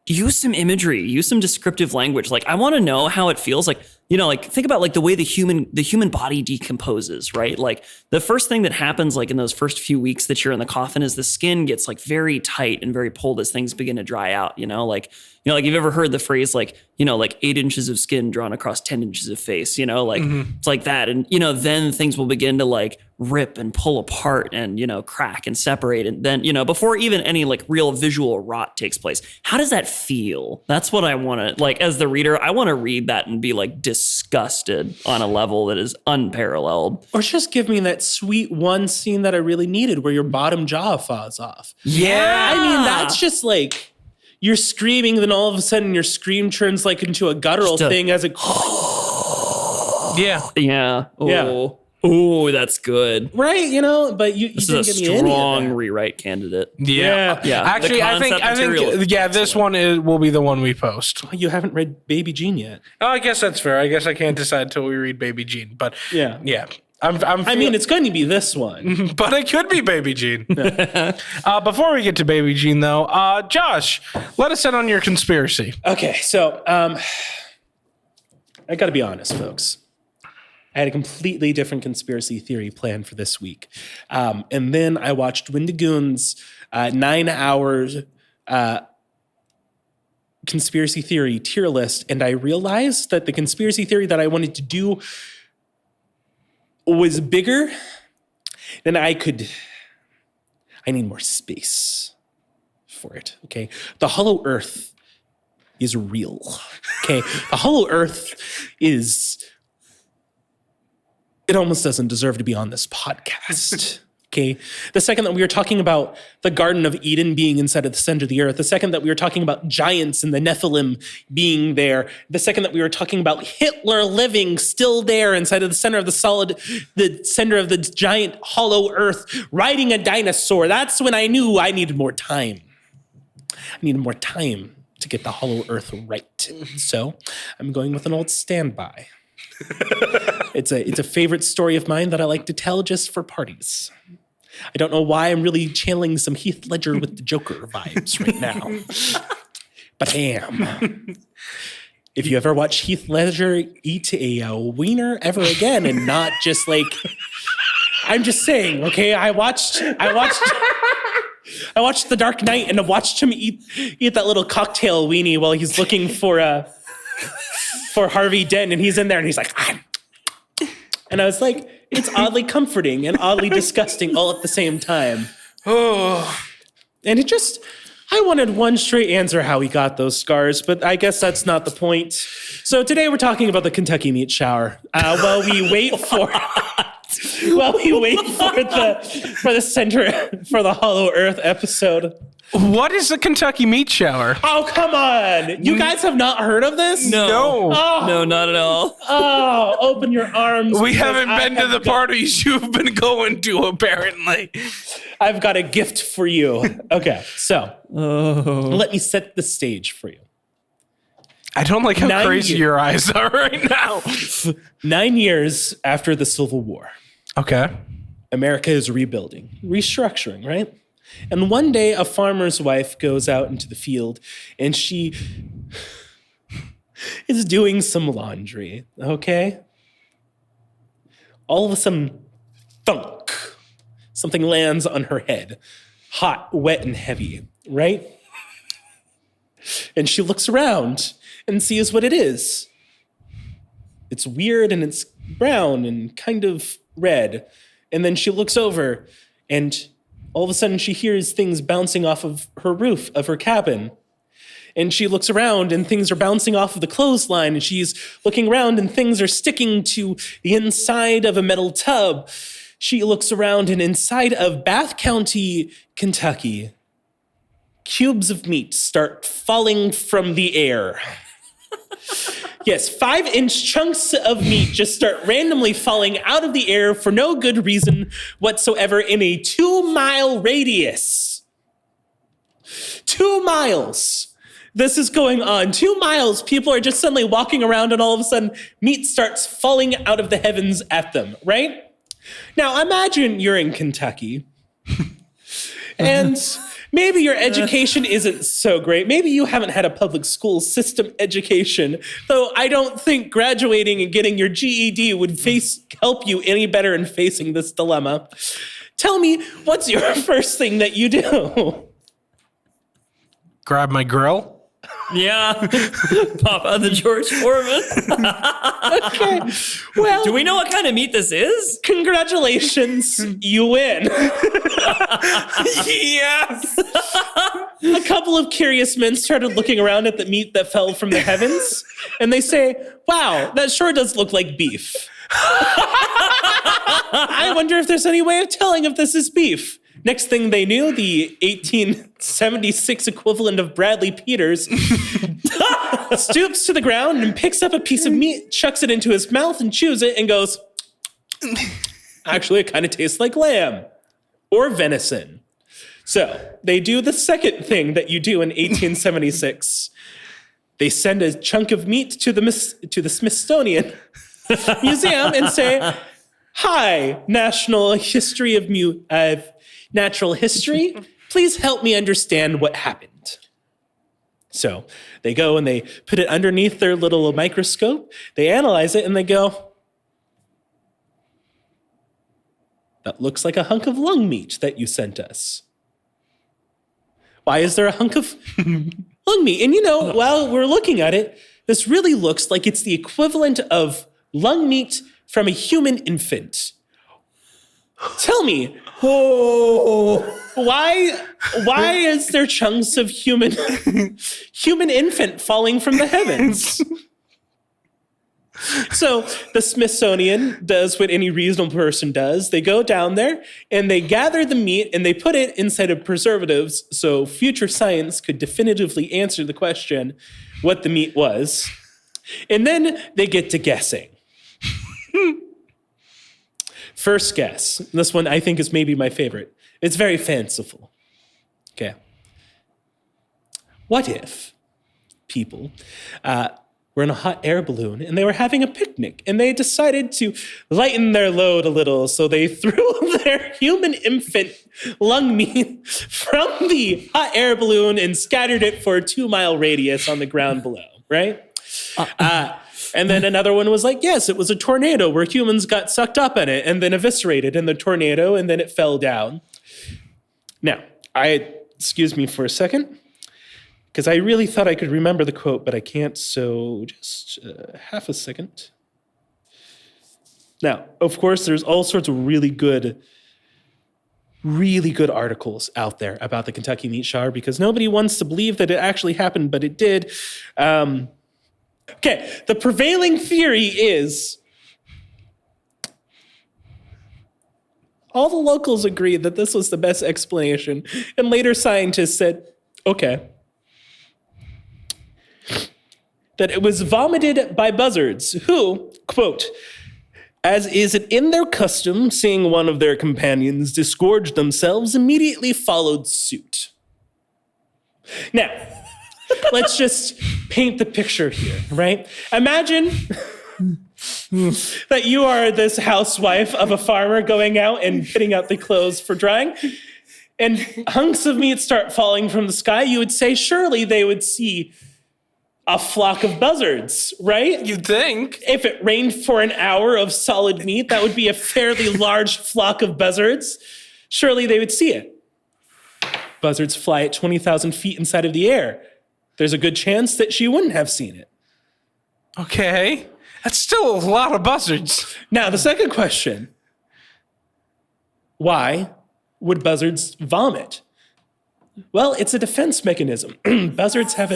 use some imagery, use some descriptive language. Like I want to know how it feels. Like, like think about like the way the human body decomposes, right? Like the first thing that happens like in those first few weeks that you're in the coffin is the skin gets like very tight and very pulled as things begin to dry out, like you've ever heard the phrase like 8 inches of skin drawn across 10 inches of face, it's like that. And, then things will begin to like rip and pull apart and, crack and separate. And then, before even any like real visual rot takes place, how does that feel? That's what I want to like, as the reader, I want to read that and be like disgusted on a level that is unparalleled. Or just give me that sweet one scene that I really needed where your bottom jaw falls off. Yeah. I mean, that's just like... You're screaming, then all of a sudden your scream turns like into a guttural thing as it... Yeah. Yeah. Oh. Yeah. Ooh, that's good. Right, but you This didn't is a give me any of strong that. rewrite candidate. Yeah. Yeah. Actually, The I think, concept material is this one will be the one we post. You haven't read Baby Jean yet. Oh, I guess that's fair. I guess I can't decide till we read Baby Jean, but Yeah. I mean, it's going to be this one. but it could be Baby Jean. Before we get to Baby Jean, though, Josh, let us in on your conspiracy. Okay, so I got to be honest, folks. I had a completely different conspiracy theory planned for this week. And then I watched Wendigoon's 9 hours conspiracy theory tier list, and I realized that the conspiracy theory that I wanted to do was bigger than I need more space for it, okay? The Hollow Earth is real, okay? The Hollow Earth it almost doesn't deserve to be on this podcast. Okay. The second that we were talking about the Garden of Eden being inside of the center of the earth, the second that we were talking about giants and the Nephilim being there, the second that we were talking about Hitler living still there inside of the center of the center of the giant hollow earth, riding a dinosaur, that's when I knew I needed more time. I needed more time to get the hollow earth right. So I'm going with an old standby. It's a favorite story of mine that I like to tell just for parties. I don't know why I'm really channeling some Heath Ledger with the Joker vibes right now. But I am. If you ever watch Heath Ledger eat a wiener ever again and not just like, I'm just saying, okay, I watched The Dark Knight and I watched him eat that little cocktail weenie while he's looking for Harvey Dent, and he's in there and he's like, and I was like, it's oddly comforting and oddly disgusting all at the same time. Oh, and I wanted one straight answer how he got those scars, but I guess that's not the point. So today we're talking about the Kentucky meat shower. While we wait for the center for the Hollow Earth episode. What is the Kentucky meat shower? Oh, come on. You guys have not heard of this? No. Oh. No, not at all. Oh, open your arms. We haven't been to the parties you've been going to, apparently. I've got a gift for you. Okay, so let me set the stage for you. I don't like how crazy your eyes are right now. 9 years after the Civil War. Okay. America is rebuilding, restructuring, right? And one day a farmer's wife goes out into the field and she is doing some laundry, okay? All of a sudden, thunk, something lands on her head, hot, wet, and heavy, right? And she looks around and sees what it is. It's weird and it's brown and kind of red. And then she looks over and all of a sudden she hears things bouncing off of her roof of her cabin. And she looks around and things are bouncing off of the clothesline and she's looking around and things are sticking to the inside of a metal tub. She looks around and inside of Bath County, Kentucky, cubes of meat start falling from the air. Yes, 5-inch chunks of meat just start randomly falling out of the air for no good reason whatsoever in a 2-mile radius. 2 miles. This is going on. 2 miles. People are just suddenly walking around and all of a sudden meat starts falling out of the heavens at them, right? Now imagine you're in Kentucky and maybe your education isn't so great. Maybe you haven't had a public school system education, though I don't think graduating and getting your GED would help you any better in facing this dilemma. Tell me, what's your first thing that you do? Grab my grill. Yeah. Pop out the George Foreman. Okay. Well, do we know what kind of meat this is? Congratulations, you win. Yes. A couple of curious men started looking around at the meat that fell from the heavens, and they say, wow, that sure does look like beef. I wonder if there's any way of telling if this is beef. Next thing they knew, the 1876 equivalent of Bradley Peters stoops to the ground and picks up a piece of meat, chucks it into his mouth and chews it and goes, Actually, it kind of tastes like lamb or venison. So they do the second thing that you do in 1876. They send a chunk of meat to the Smithsonian Museum and say, "Hi, National History of Natural History. Please help me understand what happened." So they go and they put it underneath their little microscope. They analyze it and they go, "That looks like a hunk of lung meat that you sent us. Why is there a hunk of lung meat?" And while we're looking at it, this really looks like it's the equivalent of lung meat from a human infant. Tell me, why is there chunks of human infant falling from the heavens? So the Smithsonian does what any reasonable person does. They go down there and they gather the meat and they put it inside of preservatives so future science could definitively answer the question what the meat was. And then they get to guessing. First guess. This one I think is maybe my favorite. It's very fanciful. Okay. What if people were in a hot air balloon and they were having a picnic and they decided to lighten their load a little, so they threw their human infant lung meat from the hot air balloon and scattered it for a 2-mile radius on the ground below, right? And then another one was like, yes, it was a tornado where humans got sucked up in it and then eviscerated in the tornado and then it fell down. Now, excuse me for a second, because I really thought I could remember the quote, but I can't, so just half a second. Now, of course, there's all sorts of really good articles out there about the Kentucky meat shower because nobody wants to believe that it actually happened, but it did. Okay, the prevailing theory is all the locals agreed that this was the best explanation, and later scientists said, okay, that it was vomited by buzzards who, quote, as is it in their custom, seeing one of their companions disgorge themselves, immediately followed suit. Now, let's just paint the picture here, right? Imagine that you are this housewife of a farmer going out and putting out the clothes for drying, and hunks of meat start falling from the sky. You would say, surely they would see a flock of buzzards, right? You'd think. If it rained for an hour of solid meat, that would be a fairly large flock of buzzards. Surely they would see it. Buzzards fly at 20,000 feet inside of the air. There's a good chance that she wouldn't have seen it. Okay. That's still a lot of buzzards. Now, the second question. Why would buzzards vomit? Well, it's a defense mechanism. Buzzards have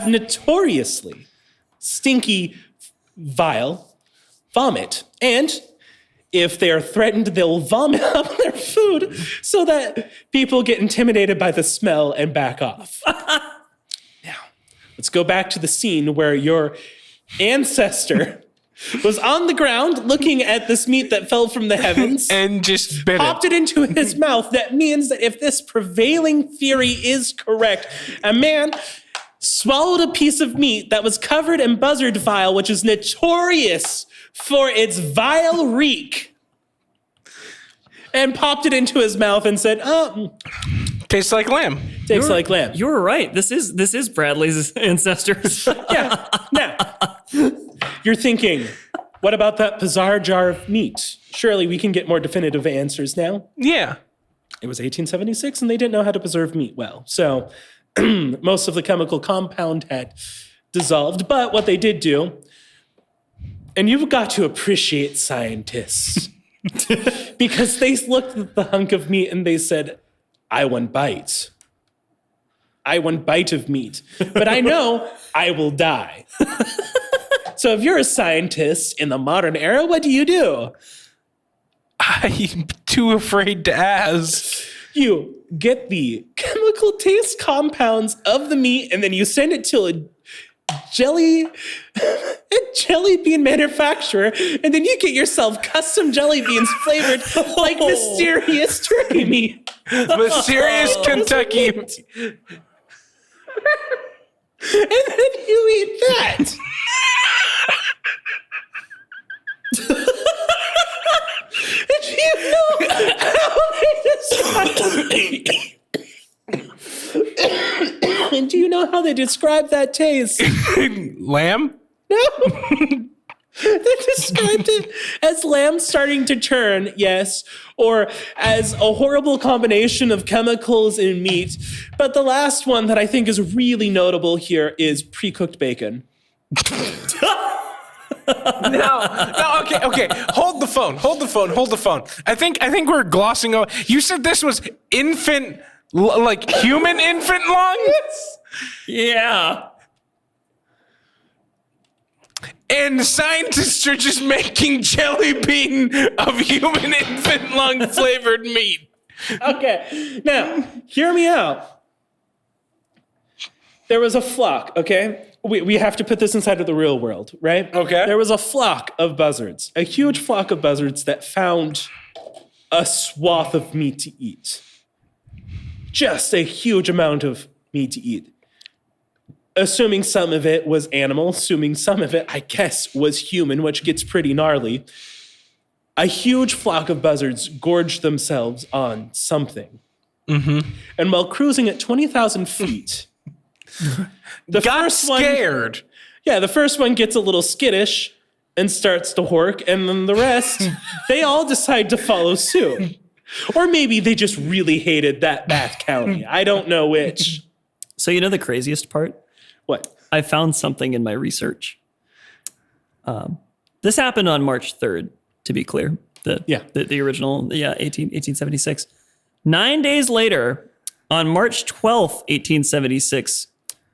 notoriously stinky, vile vomit. And if they are threatened, they'll vomit up their food so that people get intimidated by the smell and back off. Now, let's go back to the scene where your ancestor was on the ground looking at this meat that fell from the heavens and just bit popped it into his mouth. That means that if this prevailing theory is correct, a man swallowed a piece of meat that was covered in buzzard vile, which is notorious for its vile reek, and popped it into his mouth and said, "Oh, tastes like lamb." Tastes like lamb. You were right. This is Bradley's ancestors. Yeah. Now, you're thinking, what about that bizarre jar of meat? Surely we can get more definitive answers now. Yeah. It was 1876 and they didn't know how to preserve meat well. So most of the chemical compound had dissolved. But what they did do, and you've got to appreciate scientists, because they looked at the hunk of meat and they said, I want bite. I want bite of meat. But I know I will die. So if you're a scientist in the modern era, what do? I'm too afraid to ask. You get the chemical taste compounds of the meat and then you send it to jelly bean manufacturer, and then you get yourself custom jelly beans flavored like mysterious turkey meat. Mysterious Kentucky. And then you eat that. And you know how and do you know how they describe that taste? Lamb? No. They described it as lamb starting to turn, yes, or as a horrible combination of chemicals and meat. But the last one that I think is really notable here is pre-cooked bacon. No, okay. Hold the phone. I think we're glossing over. You said this was infant, like human infant lung? Yes. Yeah. And scientists are just making jelly bean of human infant lung flavored meat. Okay, now, hear me out. There was a flock, okay? We have to put this inside of the real world, right? Okay. There was a flock of buzzards, a huge flock of buzzards that found a swath of meat to eat. Just a huge amount of meat to eat. Assuming some of it was animal, assuming some of it, I guess, was human, which gets pretty gnarly. A huge flock of buzzards gorged themselves on something. Mm-hmm. And while cruising at 20,000 feet, the first one gets a little skittish and starts to hork, and then the rest, they all decide to follow suit. Or maybe they just really hated that Bath County. I don't know which. So you know the craziest part? What? I found something in my research. This happened on March 3rd, to be clear. The original, 1876. 9 days later, on March 12th, 1876,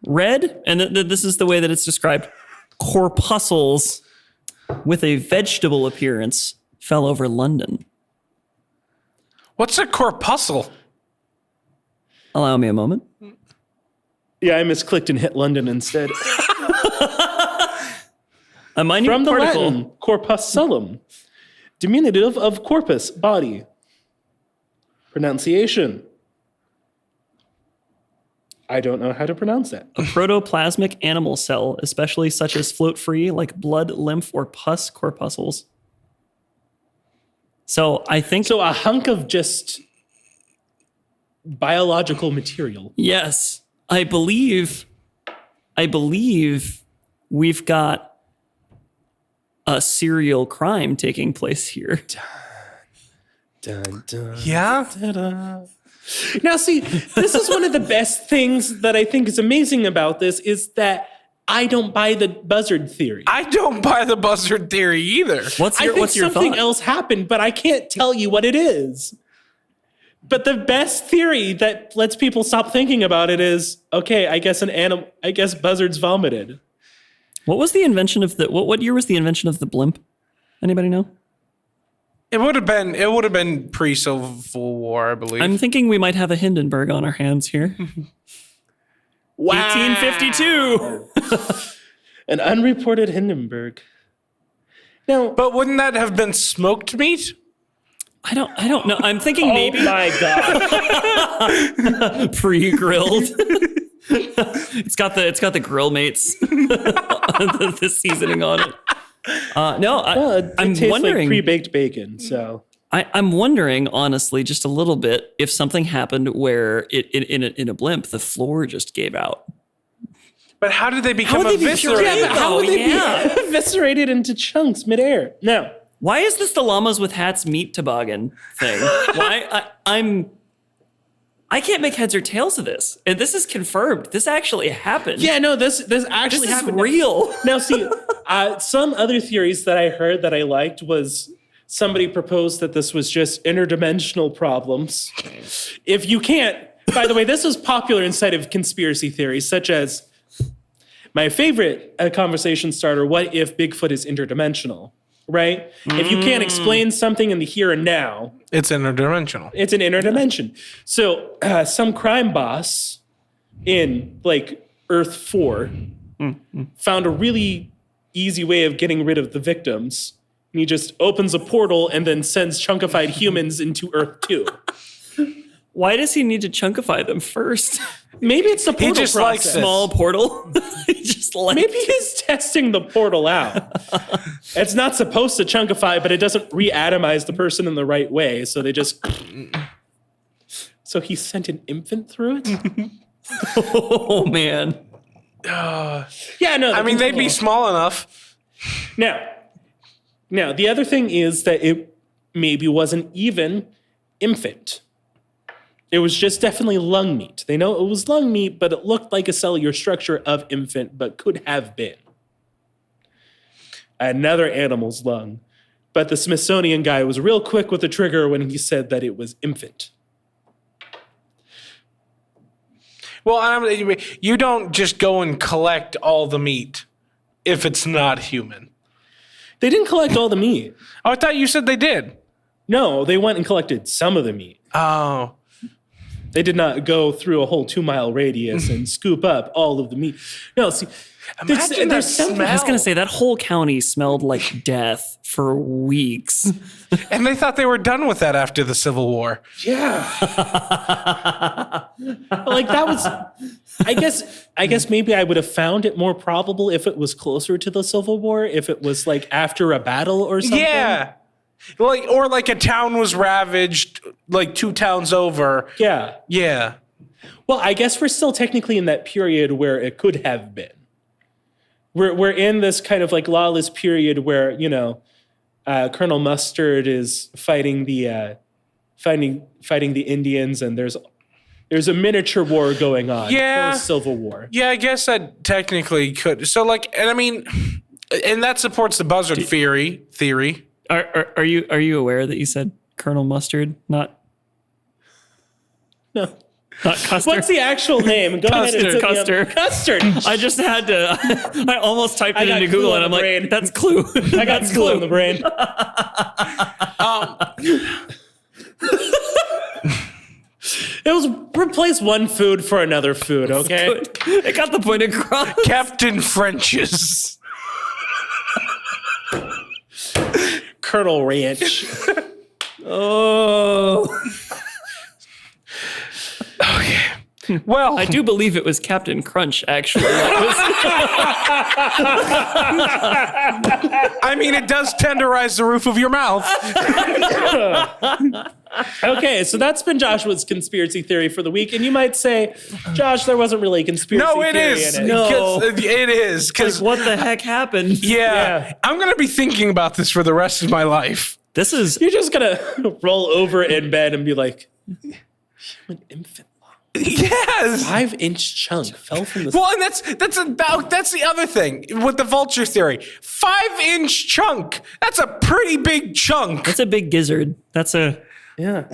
red, and this is the way that it's described, corpuscles with a vegetable appearance fell over London. What's a corpuscle? Allow me a moment. Yeah, I misclicked and hit London instead. A minute From the particle. Latin, corpusculum, diminutive of corpus, body. Pronunciation. I don't know how to pronounce that. A protoplasmic animal cell, especially such as float-free, like blood, lymph, or pus corpuscles. So I think... So a hunk of just biological material. Yes. I believe we've got a serial crime taking place here. Dun, dun, Yeah? da-da. Now, see, this is one of the best things that I think is amazing about this is that I don't buy the buzzard theory. I don't buy the buzzard theory either. What's your something thought? else happened, but I can't tell you what it is. But the best theory that lets people stop thinking about it is, okay, I guess buzzards vomited. What was the invention of what year was the invention of the blimp? Anybody know? It would have been pre-Civil War, I believe. I'm thinking we might have a Hindenburg on our hands here. Wow. 1852. An unreported Hindenburg. Now, But wouldn't that have been smoked meat? I don't know. I'm thinking maybe my God. pre-grilled. It's got the grill mates, the seasoning on it. It I'm tastes wondering. like pre-baked bacon, so. I'm wondering, honestly, just a little bit, if something happened where in a blimp, the floor just gave out. But how did they become would they be eviscerated? pureed? Yeah, but how would they Yeah. be eviscerated into chunks midair? Now, Why is this the llamas with hats meat toboggan thing? Why I can't make heads or tails of this. And this is confirmed. This actually happened. yeah, no, this actually This is happened. real. Now, see, some other theories that I heard that I liked was somebody proposed that this was just interdimensional problems. If you can't, by the way, this was popular inside of conspiracy theories, such as my favorite conversation starter, what if Bigfoot is interdimensional, right? If you can't explain something in the here and now, It's interdimensional. it's an interdimension. So some crime boss in like Earth 4 found a really easy way of getting rid of the victims. And he just opens a portal and then sends chunkified humans into Earth 2. Why does he need to chunkify them first? Maybe it's the portal just process. likes it. Small portal. He just Maybe he's testing the portal out. It's not supposed to chunkify, but it doesn't re-atomize the person in the right way. So they just... So he sent an infant through it? Oh, man. Yeah, no. I mean, they'd be small enough. Now, the other thing is that it maybe wasn't even infant. It was just definitely lung meat. They know it was lung meat, but it looked like a cellular structure of infant, but could have been another animal's lung. But the Smithsonian guy was real quick with the trigger when he said that it was infant. Well, you don't just go and collect all the meat if it's not human. They didn't collect all the meat. Oh, I thought you said they did. No, they went and collected some of the meat. Oh. They did not go through a whole 2-mile radius and scoop up all of the meat. No, see, Imagine that smell. I was going to say, that whole county smelled like death for weeks. And they thought they were done with that after the Civil War. Yeah. Like that was, I guess maybe I would have found it more probable if it was closer to the Civil War, if it was like after a battle or something. Yeah. Or like a town was ravaged, like 2 towns over. Yeah. Yeah. Well, I guess we're still technically in that period where it could have been. We're in this kind of like lawless period where, you know, Colonel Mustard is fighting the Indians, and there's a miniature war going on. Yeah. Civil War. Yeah, I guess that technically could. So like, and I mean, and that supports the buzzard theory. Are you aware that you said Colonel Mustard, not Custer? What's the actual name? Go ahead and Custard. tell me. Custard. I just had to. I almost typed it got into Clue Google, on and I'm the like, brain. "That's Clue." I got Clue in the brain. It was replace one food for another food, okay? It got the point across. Captain French's. Colonel Ranch. Oh. Okay. Well, I do believe it was Captain Crunch, actually. I mean, it does tenderize the roof of your mouth. Okay, so that's been Joshua's conspiracy theory for the week. And you might say, Josh, there wasn't really a conspiracy No, it theory is. in it. No. It is. Because, What the heck happened? yeah, I'm going to be thinking about this for the rest of my life. This is You're just going to roll over in bed and be like, human infant. Yes. 5-inch chunk fell from the... Well, and that's the other thing with the vulture theory. 5-inch chunk. That's a pretty big chunk. that's a big gizzard. That's a Yeah.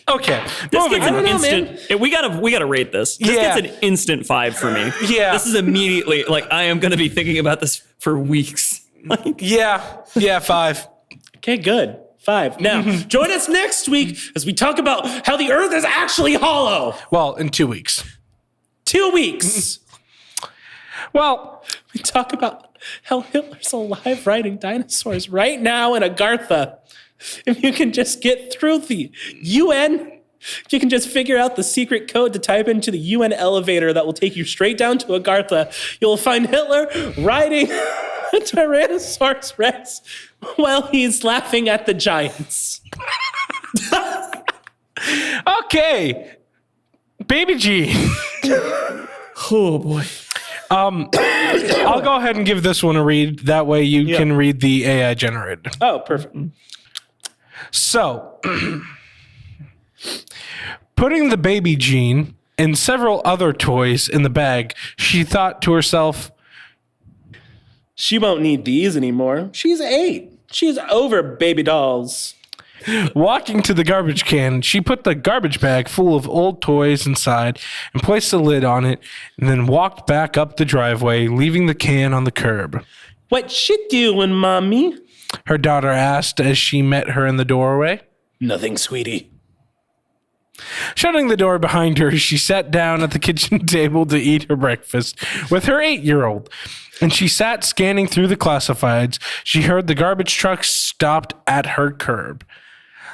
Okay. This Moving gets on. an instant. We gotta rate this. This Yeah. gets an instant 5 for me. Yeah. This is immediately like I am gonna be thinking about this for weeks. Like, Yeah, 5. Okay, good. 5. Now, join us next week as we talk about how the Earth is actually hollow. Well, in 2 weeks. 2 weeks. Well, We talk about how Hitler's alive riding dinosaurs right now in Agartha. If you can just get through the UN, you can just figure out the secret code to type into the UN elevator that will take you straight down to Agartha. You'll find Hitler riding a Tyrannosaurus Rex while he's laughing at the giants. okay. Baby G. oh boy. I'll go ahead and give this one a read. That way you can read the AI generated. Oh, perfect. So, putting the baby Jean and several other toys in the bag, she thought to herself, She won't need these anymore. She's 8. She's over baby dolls. walking to the garbage can, she put the garbage bag full of old toys inside and placed a lid on it, and then walked back up the driveway, leaving the can on the curb. What you doing, Mommy? Her daughter asked as she met her in the doorway. Nothing, sweetie. Shutting the door behind her, she sat down at the kitchen table to eat her breakfast with her 8-year-old. And she sat scanning through the classifieds. She heard the garbage truck stopped at her curb.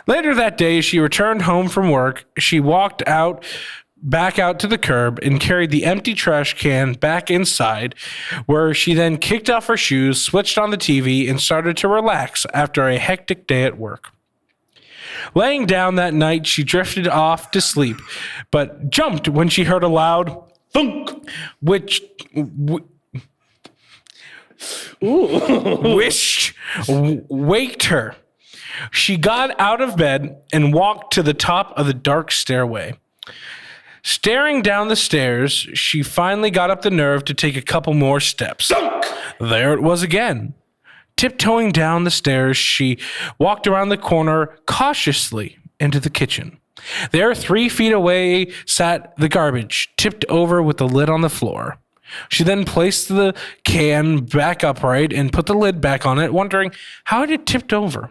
Later that day, she returned home from work. She walked back out to the curb and carried the empty trash can back inside, where she then kicked off her shoes, switched on the TV, and started to relax after a hectic day at work. Laying down that night, she drifted off to sleep, but jumped when she heard a loud thunk, which waked her. She got out of bed and walked to the top of the dark stairway. Staring down the stairs, she finally got up the nerve to take a couple more steps. Thunk! There it was again. Tiptoeing down the stairs, she walked around the corner cautiously into the kitchen. There, 3 feet away, sat the garbage, tipped over with the lid on the floor. She then placed the can back upright and put the lid back on it, wondering how it had tipped over.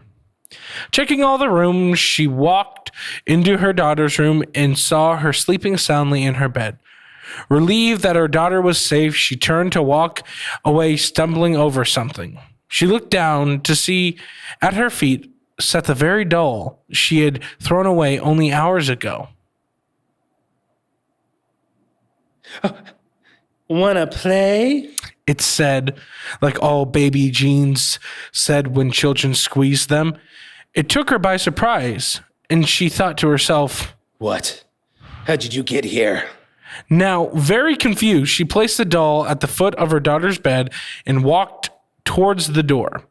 Checking all the rooms, she walked into her daughter's room and saw her sleeping soundly in her bed. Relieved that her daughter was safe, she turned to walk away, stumbling over something. She looked down to see at her feet sat the very doll she had thrown away only hours ago. Wanna play? It said, like all baby jeans said when children squeezed them. It took her by surprise, and she thought to herself, What? How did you get here? Now, very confused, she placed the doll at the foot of her daughter's bed and walked towards the door,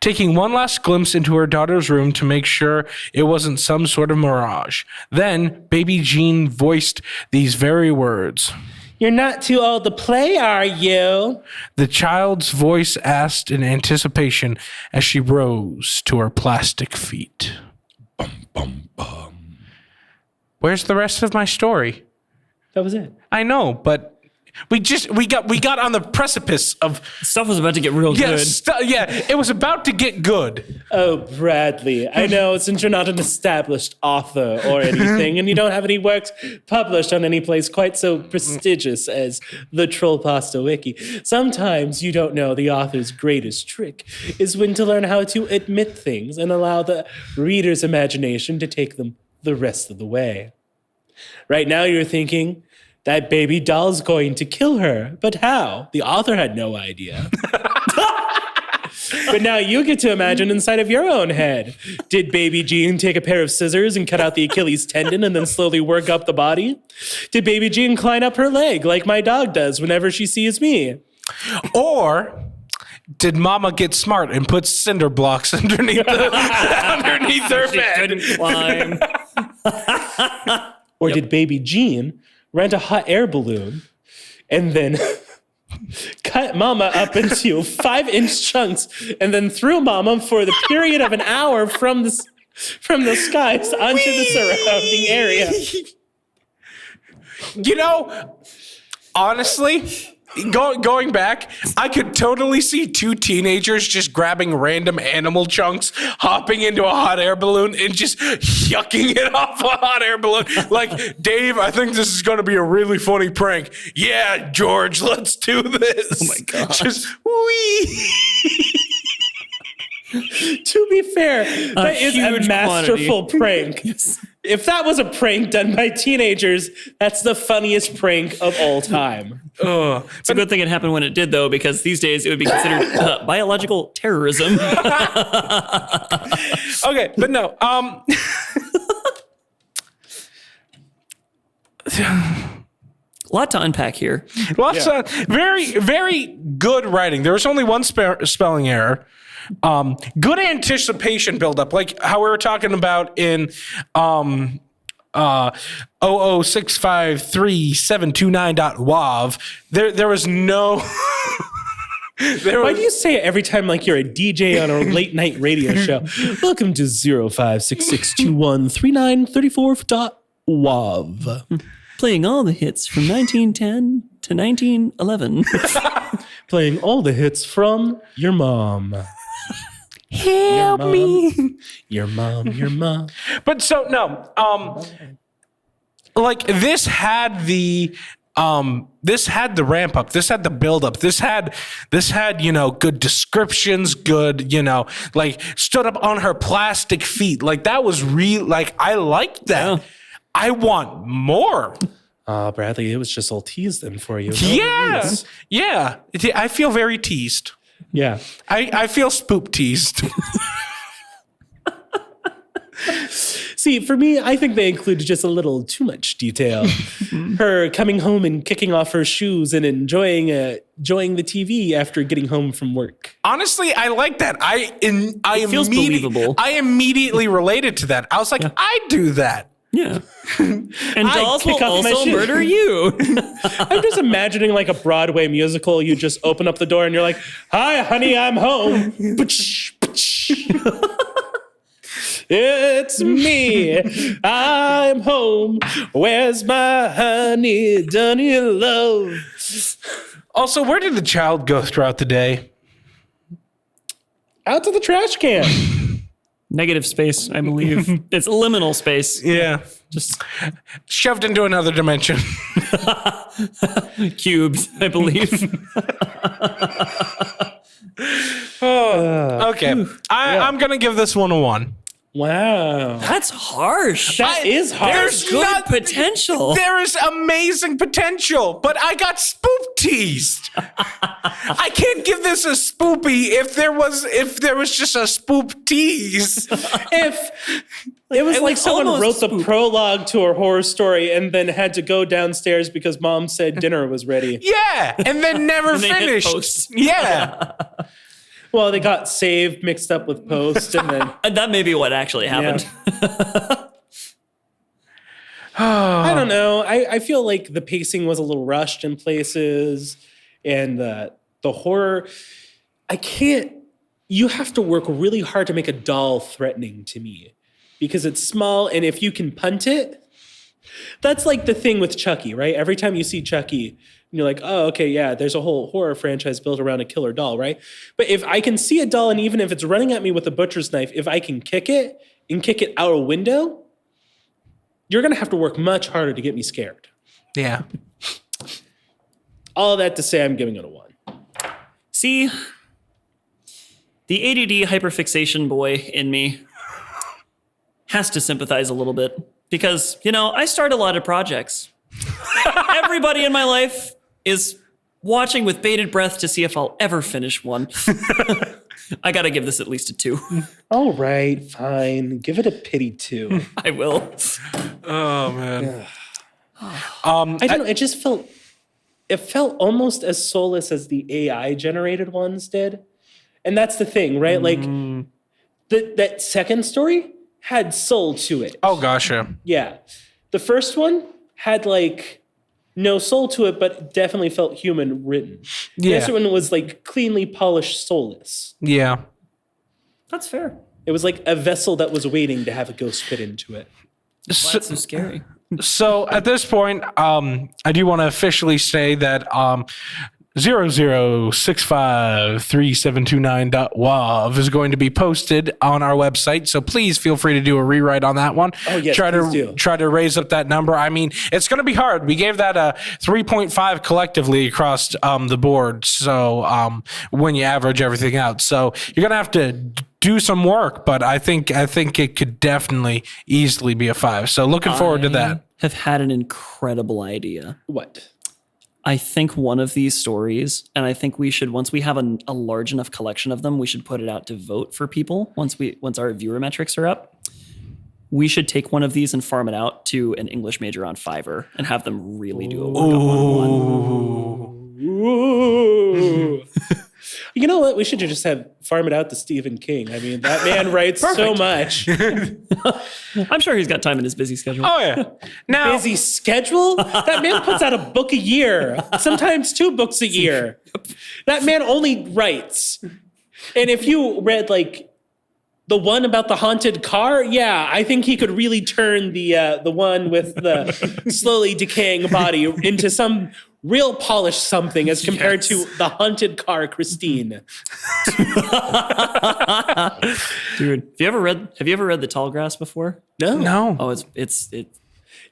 taking one last glimpse into her daughter's room to make sure it wasn't some sort of mirage. Then, baby Jean voiced these very words. You're not too old to play, are you? The child's voice asked in anticipation as she rose to her plastic feet. Bum, bum, bum. Where's the rest of my story? That was it. I know, but we got on the precipice of Stuff was about to get real good. It was about to get good. Oh, Bradley, I know since you're not an established author or anything, and you don't have any works published on any place quite so prestigious as the Troll Pasta Wiki, sometimes you don't know the author's greatest trick is when to learn how to admit things and allow the reader's imagination to take them the rest of the way. Right now you're thinking, that baby doll's going to kill her. But how? The author had no idea. But now you get to imagine inside of your own head. Did baby Jean take a pair of scissors and cut out the Achilles tendon and then slowly work up the body? Did baby Jean climb up her leg like my dog does whenever she sees me? Or did Mama get smart and put cinder blocks underneath her bed? Couldn't climb. Or did baby Jean rent a hot air balloon and then cut Mama up into 5-inch chunks and then threw Mama for the period of an hour from the skies onto the surrounding area? You know, honestly, going back, I could totally see 2 teenagers just grabbing random animal chunks, hopping into a hot air balloon, and just yucking it off a hot air balloon. Like, Dave, I think this is going to be a really funny prank. Yeah, George, let's do this. Oh my God. Just wee. To be fair, that is a huge masterful prank. Yes. If that was a prank done by teenagers, that's the funniest prank of all time. It's a good thing it happened when it did, though, because these days it would be considered biological terrorism. Okay, but no. A lot to unpack here. Lots of very, very good writing. There was only one spelling error. Good anticipation buildup, like how we were talking about in 006532729.wav. There was no. Why do you say it every time like you're a DJ on a late night radio show? Welcome to 0566213934.wav. Playing all the hits from 1910 to 1911. Playing all the hits from your mom. Help me. Your mom. But so, no. like this had the ramp up, this had the build up, this had good descriptions, good, like stood up on her plastic feet, like that was real. Like I liked that. Yeah. I want more. Bradley, it was just all teased then for you. Yeah. I feel very teased. Yeah. I feel spoop teased. See, for me, I think they included just a little too much detail. Her coming home and kicking off her shoes and enjoying the TV after getting home from work. Honestly, I like that. It feels believable. I immediately related to that. I was like, I do that. Yeah. And dolls will also murder you. I'm just imagining like a Broadway musical. You just open up the door and you're like, "Hi, honey, I'm home." It's me. I'm home. Where's my honey, dunny love? Also, where did the child go throughout the day? Out to the trash can. Negative space, I believe. It's liminal space. Yeah. Just shoved into another dimension. Cubed, I believe. Okay. I'm going to give this one a 1. Wow. That's harsh. That is harsh. There's good potential. There is amazing potential, but I got spoop teased. I can't give this a spoopy if there was just a spoop tease. If it was like someone wrote the prologue to a horror story and then had to go downstairs because mom said dinner was ready. Yeah, and then never finished. Yeah. Well, they got saved mixed up with post, and then that may be what actually happened. Yeah. I don't know. I feel like the pacing was a little rushed in places, and the horror. You have to work really hard to make a doll threatening to me because it's small, and if you can punt it, that's like the thing with Chucky, right? Every time you see Chucky, you're like, oh, okay, yeah, there's a whole horror franchise built around a killer doll, right? But if I can see a doll, and even if it's running at me with a butcher's knife, if I can kick it and kick it out a window, you're going to have to work much harder to get me scared. Yeah. All that to say, I'm giving it a 1. See, the ADD hyperfixation boy in me has to sympathize a little bit because, I start a lot of projects. Everybody in my life is watching with bated breath to see if I'll ever finish one. I got to give this at least a 2. All right, fine. Give it a pity 2. I will. Oh, man. I don't know. It felt almost as soulless as the AI generated ones did. And that's the thing, right? Like that second story had soul to it. Oh, gosh, yeah. Yeah. The first one had like no soul to it, but definitely felt human written. Yeah. This one was like cleanly polished, soulless. Yeah. That's fair. It was like a vessel that was waiting to have a ghost fit into it. Well, that's so scary. So at this point, I do want to officially say that 00653729.wav is going to be posted on our website. So please feel free to do a rewrite on that one. Oh, yes, try to raise up that number. I mean, it's going to be hard. We gave that a 3.5 collectively across the board. So when you average everything out, so you're going to have to do some work, but I think it could definitely easily be a 5. So looking forward to that. Have had an incredible idea. What? I think one of these stories, and I think we should, once we have a large enough collection of them, we should put it out to vote for people. Once our viewer metrics are up, we should take one of these and farm it out to an English major on Fiverr and have them really do a workup on one. Ooh. You know what? We should just farm it out to Stephen King. I mean, that man writes so much. I'm sure he's got time in his busy schedule. Oh, yeah. Now, busy schedule? That man puts out a book a year, sometimes 2 books a year. That man only writes. And if you read like the one about the haunted car, yeah, I think he could really turn the one with the slowly decaying body into some real polished something as compared to the haunted car, Christine. Dude, have you ever read The Tall Grass before? No. Oh,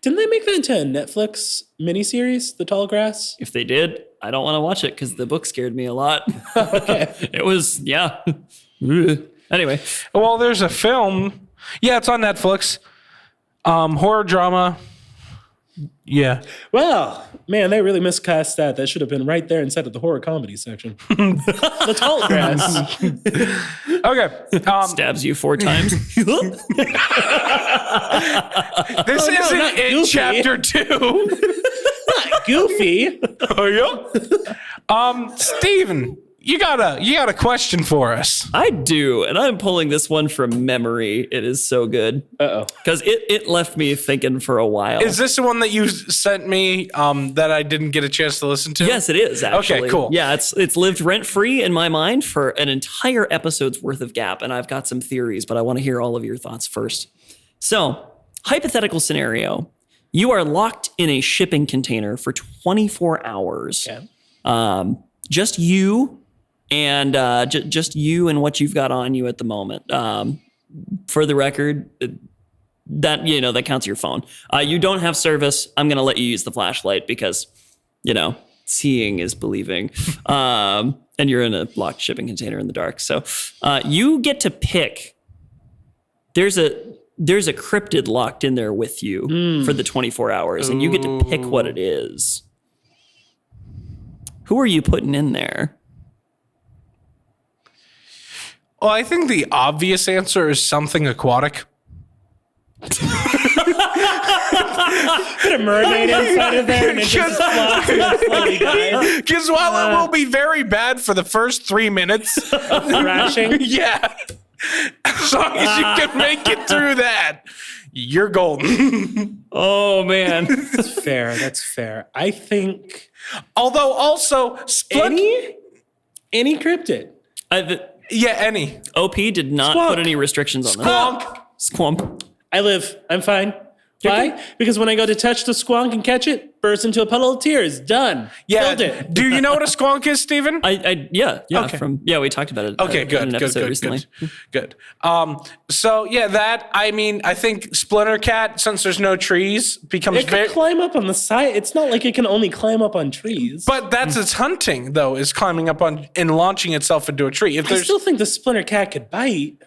Didn't they make that into a Netflix miniseries, The Tall Grass? If they did, I don't want to watch it because the book scared me a lot. Okay. It was, yeah. Anyway. Well, there's a film. Yeah, it's on Netflix. Horror drama. Yeah. Well, man, they really miscast that. That should have been right there inside of the horror comedy section. The Tall Grass. Okay. Stabs you 4 times. This isn't not in Goofy. chapter 2. Not Goofy. Oh yeah. Steven, you got a question for us. I do, and I'm pulling this one from memory. It is so good. Uh-oh. Because it left me thinking for a while. Is this the one that you sent me that I didn't get a chance to listen to? Yes, it is, actually. Okay, cool. Yeah, it's lived rent-free in my mind for an entire episode's worth of gap, and I've got some theories, but I want to hear all of your thoughts first. So, hypothetical scenario. You are locked in a shipping container for 24 hours. Okay. Just you and just you and what you've got on you at the moment. For the record, that counts your phone. You don't have service. I'm going to let you use the flashlight because, seeing is believing. And you're in a locked shipping container in the dark. So you get to pick. There's a cryptid locked in there with you for the 24 hours, and you get to pick what it is. Who are you putting in there? Well, I think the obvious answer is something aquatic. Put a mermaid inside of there and it just flops and slowly dies. Because while it will be very bad for the first 3 minutes, Thrashing. yeah, as long as you can make it through that, you're golden. Oh, man. That's fair. That's fair. I think Although also, any cryptid. yeah, any. OP did not Squonk. put any restrictions on that. Squonk. I live. I'm fine. Why? Because when I go to touch the squonk and catch it, burst into a puddle of tears. Done. Yeah. Killed it. Do you know what a squonk is, Steven? Yeah. Okay. We talked about it. Okay, in good, an good, episode good, recently. good. So yeah, I think Splinter Cat, since there's no trees, becomes It can climb up on the side. It's not like it can only climb up on trees. But that's its hunting, though, is climbing up on and launching itself into a tree. If I there's still think the splinter cat could bite.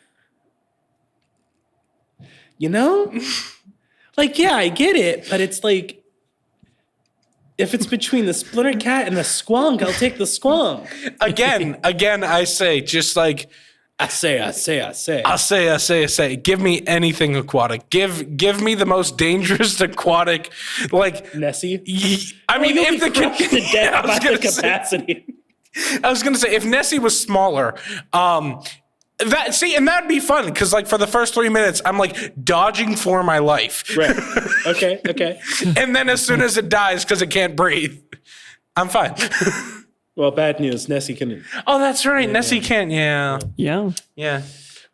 Like, yeah, I get it, but it's like, if it's between the splinter cat and the squonk, I'll take the squonk. again, I say, just like I say. Give me anything aquatic. Give me the most dangerous aquatic, like Nessie. I mean, You'll if be the crushed to death I was by gonna the say- capacity. I was gonna say if Nessie was smaller, and that'd be fun because like for the first 3 minutes, I'm like dodging for my life. Right. Okay. And then as soon as it dies because it can't breathe, I'm fine. Well, bad news. Nessie can. Oh, that's right. Nessie can't. Yeah. Yeah.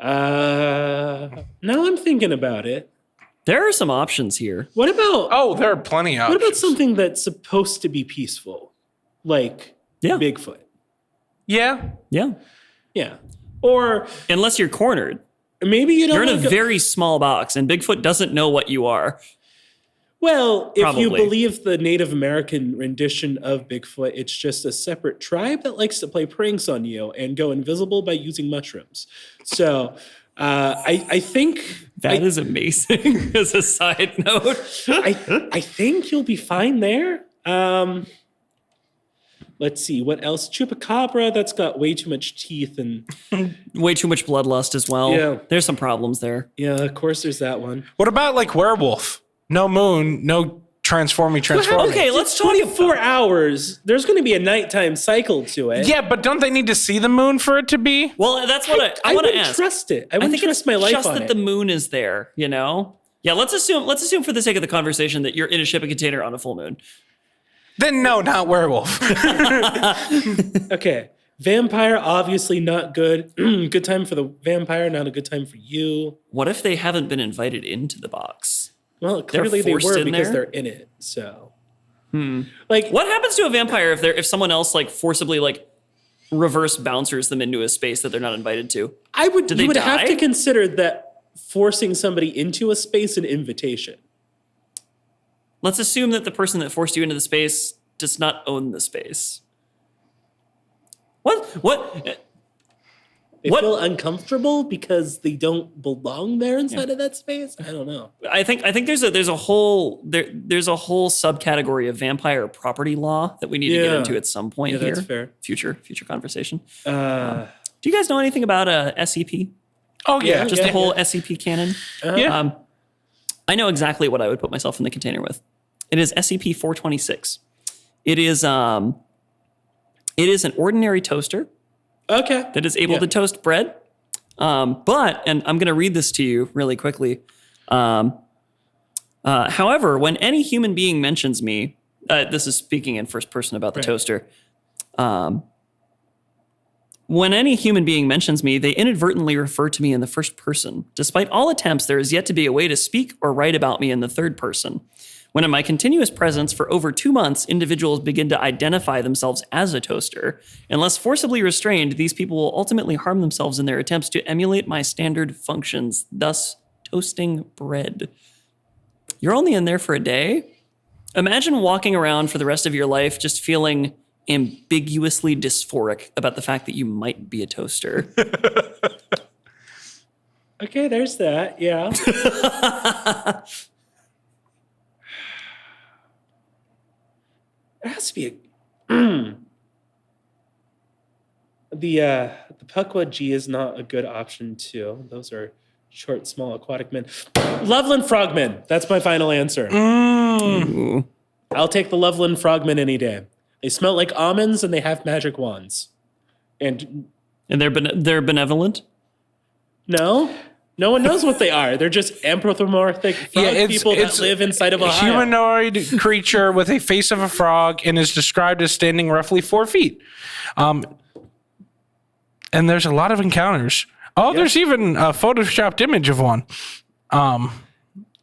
Now I'm thinking about it. There are some options here. What about? Oh, there are plenty of What options. about something that's supposed to be peaceful, like Bigfoot? Yeah. Yeah. Yeah. Or Unless you're cornered. maybe you don't. You're in a wanna go- very small box, and Bigfoot doesn't know what you are. Well, if you Probably. believe the Native American rendition of Bigfoot, it's just a separate tribe that likes to play pranks on you and go invisible by using mushrooms. So I think That is amazing as a side note. I think you'll be fine there. Let's see, what else? Chupacabra, that's got way too much teeth and Way too much bloodlust as well. Yeah. There's some problems there. yeah, of course there's that one. What about like werewolf? No moon, no transforming. Okay, let's talk 24 hours. There's going to be a nighttime cycle to it. Yeah, but don't they need to see the moon for it to be? Well, that's what I want to wouldn't ask. trust it. I wouldn't think trust it's my life just on that it. the moon is there, Yeah, let's assume for the sake of the conversation that you're in a shipping container on a full moon. Then no, not werewolf. Okay. Vampire, obviously not good. Good time for the vampire, not a good time for you. What if they haven't been invited into the box? Well, clearly they forced were in because there? they're in it. So, like, What happens to a vampire if someone else like forcibly like reverse bouncers them into a space that they're not invited to? you they would have die? to consider that forcing somebody into a space an invitation. let's assume that the person that forced you into the space does not own the space. What? They feel uncomfortable because they don't belong there inside of that space. I don't know. I think there's a whole subcategory of vampire property law that we need to get into at some point here. That's fair. Future conversation. Do you guys know anything about SCP? Oh yeah, Just the whole SCP canon. Yeah. I know exactly what I would put myself in the container with. It is SCP-426. It is an ordinary toaster. Okay. That is able to toast bread. But, and I'm going to read this to you really quickly. However, when any human being mentions me, this is speaking in first person about the toaster. When any human being mentions me, they inadvertently refer to me in the first person. Despite all attempts, there is yet to be a way to speak or write about me in the third person. When in my continuous presence for over 2 months, individuals begin to identify themselves as a toaster. Unless forcibly restrained, these people will ultimately harm themselves in their attempts to emulate my standard functions, thus toasting bread. You're only in there for a day? Imagine walking around for the rest of your life just feeling ambiguously dysphoric about the fact that you might be a toaster. Okay, there's that. Yeah. There has to be the Puckwa G is not a good option too. Those are short, small, aquatic men. Loveland frogmen. That's my final answer. I'll take the Loveland frogmen any day. They smell like almonds and they have magic wands. And they're benevolent? No one knows what they are. They're just anthropomorphic frog people that live inside of a humanoid creature with a face of a frog and is described as standing roughly 4 feet. And there's a lot of encounters. There's even a photoshopped image of one. And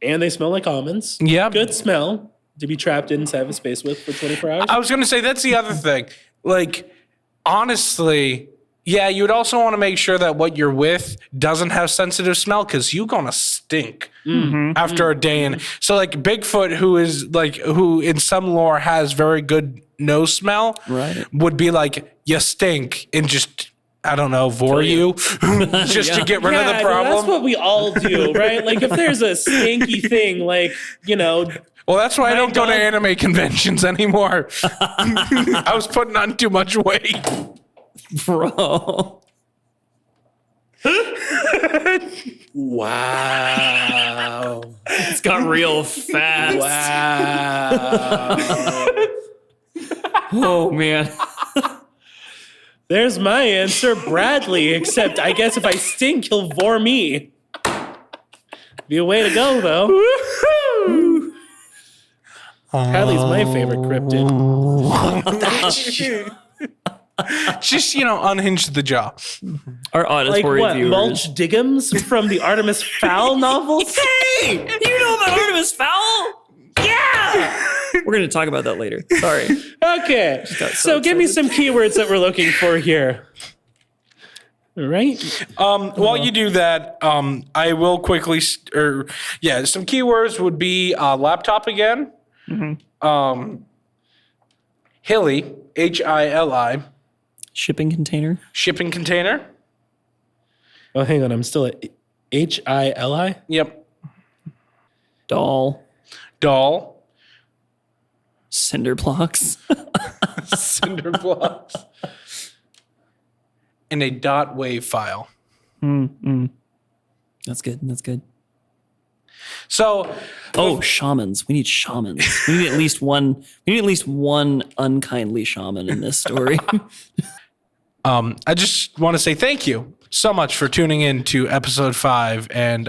they smell like almonds. Yeah. Good smell to be trapped inside of a space with for 24 hours. I was going to say, that's the other thing. Like, honestly, yeah, you would also want to make sure that what you're with doesn't have sensitive smell because you're going to stink after a day. And so like Bigfoot, who in some lore has very good nose smell, would be like, you stink, and just, I don't know, vor you just to get rid of the problem. That's what we all do, right? Like if there's a stinky thing, like, well, that's why I don't go to anime conventions anymore. I was putting on too much weight. Bro. Wow. It's got real fast. Wow. Oh, man. There's my answer, Bradley, except I guess if I stink, he'll vor me. Be a way to go, though. Bradley's my favorite cryptid. Just, unhinge the jaw. Our auditory viewers. Mulch Diggums from the Artemis Fowl novels? Hey! You know about Artemis Fowl? Yeah! We're going to talk about that later. Sorry. Okay. So give me some keywords that we're looking for here. All right. While you do that, I will quickly, some keywords would be laptop again. Hilly, Hili. Shipping container. Shipping container. Oh, hang on. I'm still at Hili? Yep. Doll. Cinder blocks. Cinder blocks. And a .wav file. That's good. So, shamans. We need shamans. We need at least one unkindly shaman in this story. I just want to say thank you so much for tuning in to episode 5, and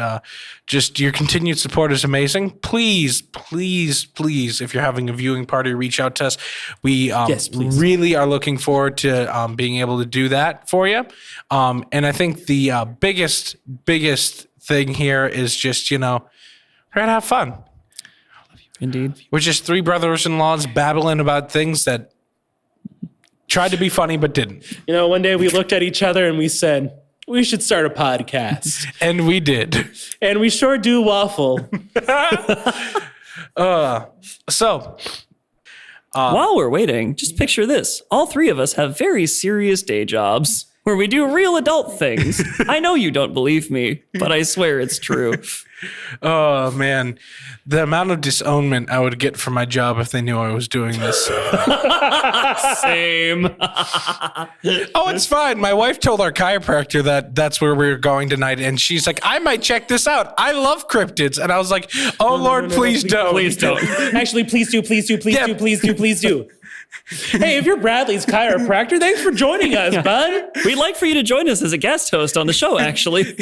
just your continued support is amazing. Please, if you're having a viewing party, reach out to us. We really are looking forward to being able to do that for you. And I think the biggest thing here is just, try to have fun. Indeed. We're just 3 brothers-in-laws babbling about things that tried to be funny but didn't. One day we looked at each other and we said, we should start a podcast. And we did. And we sure do waffle. So While we're waiting, just picture this. All three of us have very serious day jobs where we do real adult things. I know you don't believe me, but I swear it's true. oh man, the amount of disownment I would get from my job if they knew I was doing this. Same. Oh, it's fine. My wife told our chiropractor that that's where we were going tonight, and she's like, I might check this out. I love cryptids. And I was like, oh, Lord, please don't. Please don't. Actually, please do. Hey, if you're Bradley's chiropractor, thanks for joining us, bud. We'd like for you to join us as a guest host on the show, actually.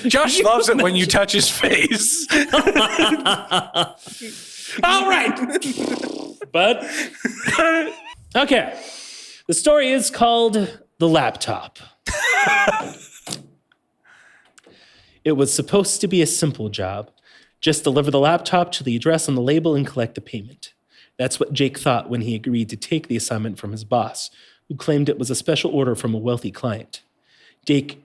Josh loves it when you touch his face. All right, bud. Okay. The story is called The Laptop. It was supposed to be a simple job. Just deliver the laptop to the address on the label and collect the payment. That's what Jake thought when he agreed to take the assignment from his boss, who claimed it was a special order from a wealthy client. Jake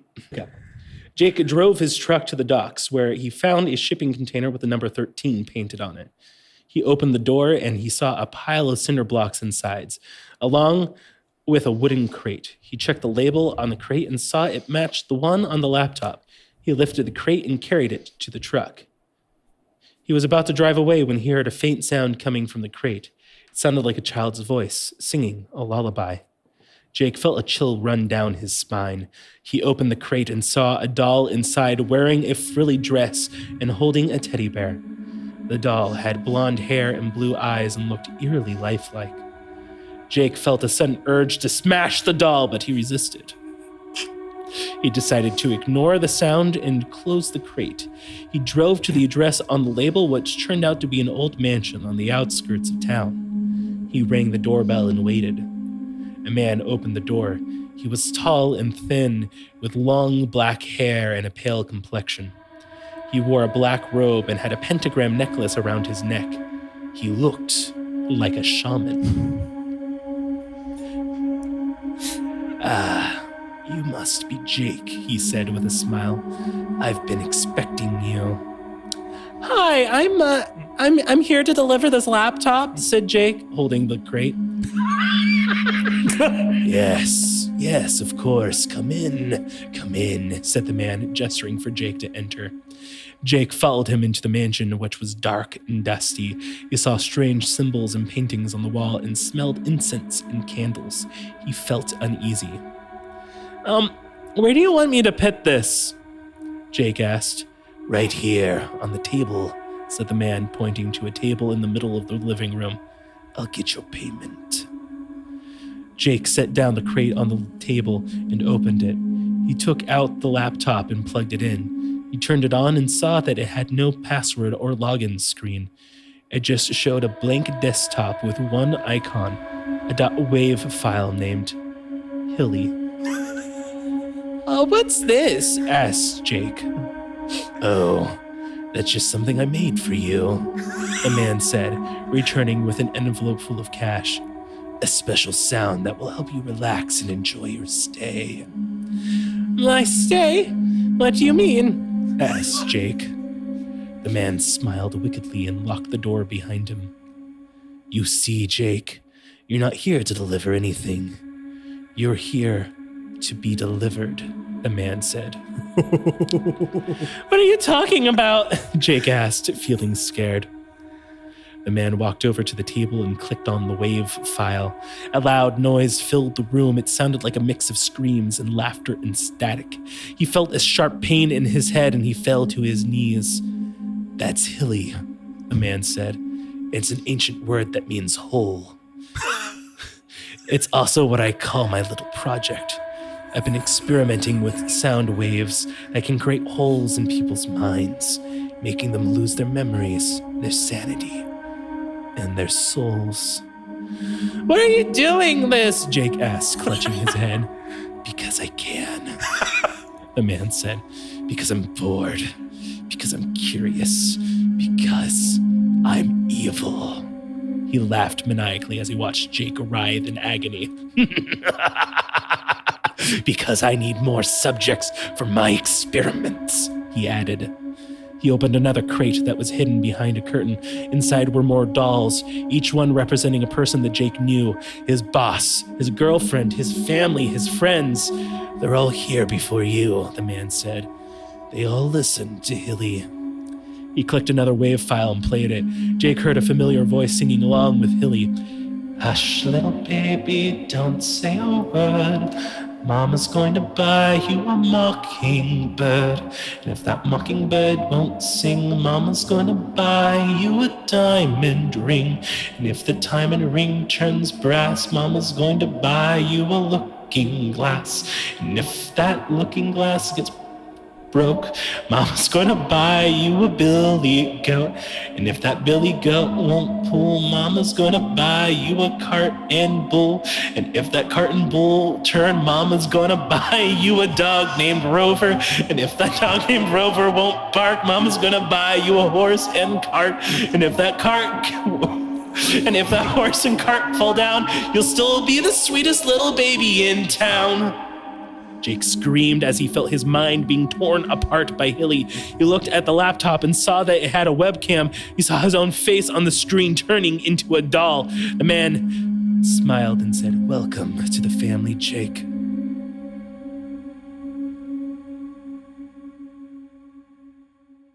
drove his truck to the docks, where he found a shipping container with the number 13 painted on it. He opened the door and he saw a pile of cinder blocks inside, along with a wooden crate. He checked the label on the crate and saw it matched the one on the laptop. He lifted the crate and carried it to the truck. He was about to drive away when he heard a faint sound coming from the crate. It sounded like a child's voice, singing a lullaby. Jake felt a chill run down his spine. He opened the crate and saw a doll inside wearing a frilly dress and holding a teddy bear. The doll had blonde hair and blue eyes and looked eerily lifelike. Jake felt a sudden urge to smash the doll, but he resisted. He decided to ignore the sound and close the crate. He drove to the address on the label, which turned out to be an old mansion on the outskirts of town. He rang the doorbell and waited. A man opened the door. He was tall and thin, with long black hair and a pale complexion. He wore a black robe and had a pentagram necklace around his neck. He looked like a shaman. You must be Jake, he said with a smile. I've been expecting you. Hi, I'm here to deliver this laptop, said Jake, holding the crate. Yes, of course. Come in, said the man, gesturing for Jake to enter. Jake followed him into the mansion, which was dark and dusty. He saw strange symbols and paintings on the wall and smelled incense and candles. He felt uneasy. Where do you want me to put this? Jake asked. Right here, on the table, said the man, pointing to a table in the middle of the living room. I'll get your payment. Jake set down the crate on the table and opened it. He took out the laptop and plugged it in. He turned it on and saw that it had no password or login screen. It just showed a blank desktop with one icon, a .wav file named Hilly. What's this? Asked Jake. Oh, that's just something I made for you, the man said, returning with an envelope full of cash. A special sound that will help you relax and enjoy your stay. My stay? What do you mean? Asked Jake. The man smiled wickedly and locked the door behind him. You see, Jake, you're not here to deliver anything. You're here to be delivered, the man said. What are you talking about? Jake asked, feeling scared. The man walked over to the table and clicked on the WAV file. A loud noise filled the room. It sounded like a mix of screams and laughter and static. He felt a sharp pain in his head and he fell to his knees. That's Hilly, the man said. It's an ancient word that means hole. It's also what I call my little project. I've been experimenting with sound waves that can create holes in people's minds, making them lose their memories, their sanity, and their souls. Why are you doing this? Jake asked, clutching his head. Because I can, the man said. Because I'm bored. Because I'm curious. Because I'm evil. He laughed maniacally as he watched Jake writhe in agony. Because I need more subjects for my experiments, he added. He opened another crate that was hidden behind a curtain. Inside were more dolls, each one representing a person that Jake knew. His boss, his girlfriend, his family, his friends. They're all here before you, the man said. They all listened to Hilly. He clicked another WAV file and played it. Jake heard a familiar voice singing along with Hilly. Hush, little baby, don't say a word. Mama's going to buy you a mockingbird. And if that mockingbird won't sing, Mama's going to buy you a diamond ring. And if the diamond ring turns brass, Mama's going to buy you a looking glass. And if that looking glass gets broke, Mama's gonna buy you a billy goat. And if that billy goat won't pull, Mama's gonna buy you a cart and bull. And if that cart and bull turn, Mama's gonna buy you a dog named Rover. And if that dog named Rover won't bark, Mama's gonna buy you a horse and cart. And if that horse and cart fall down, you'll still be the sweetest little baby in town. Jake screamed as he felt his mind being torn apart by Hilly. He looked at the laptop and saw that it had a webcam. He saw his own face on the screen turning into a doll. The man smiled and said, "Welcome to the family, Jake."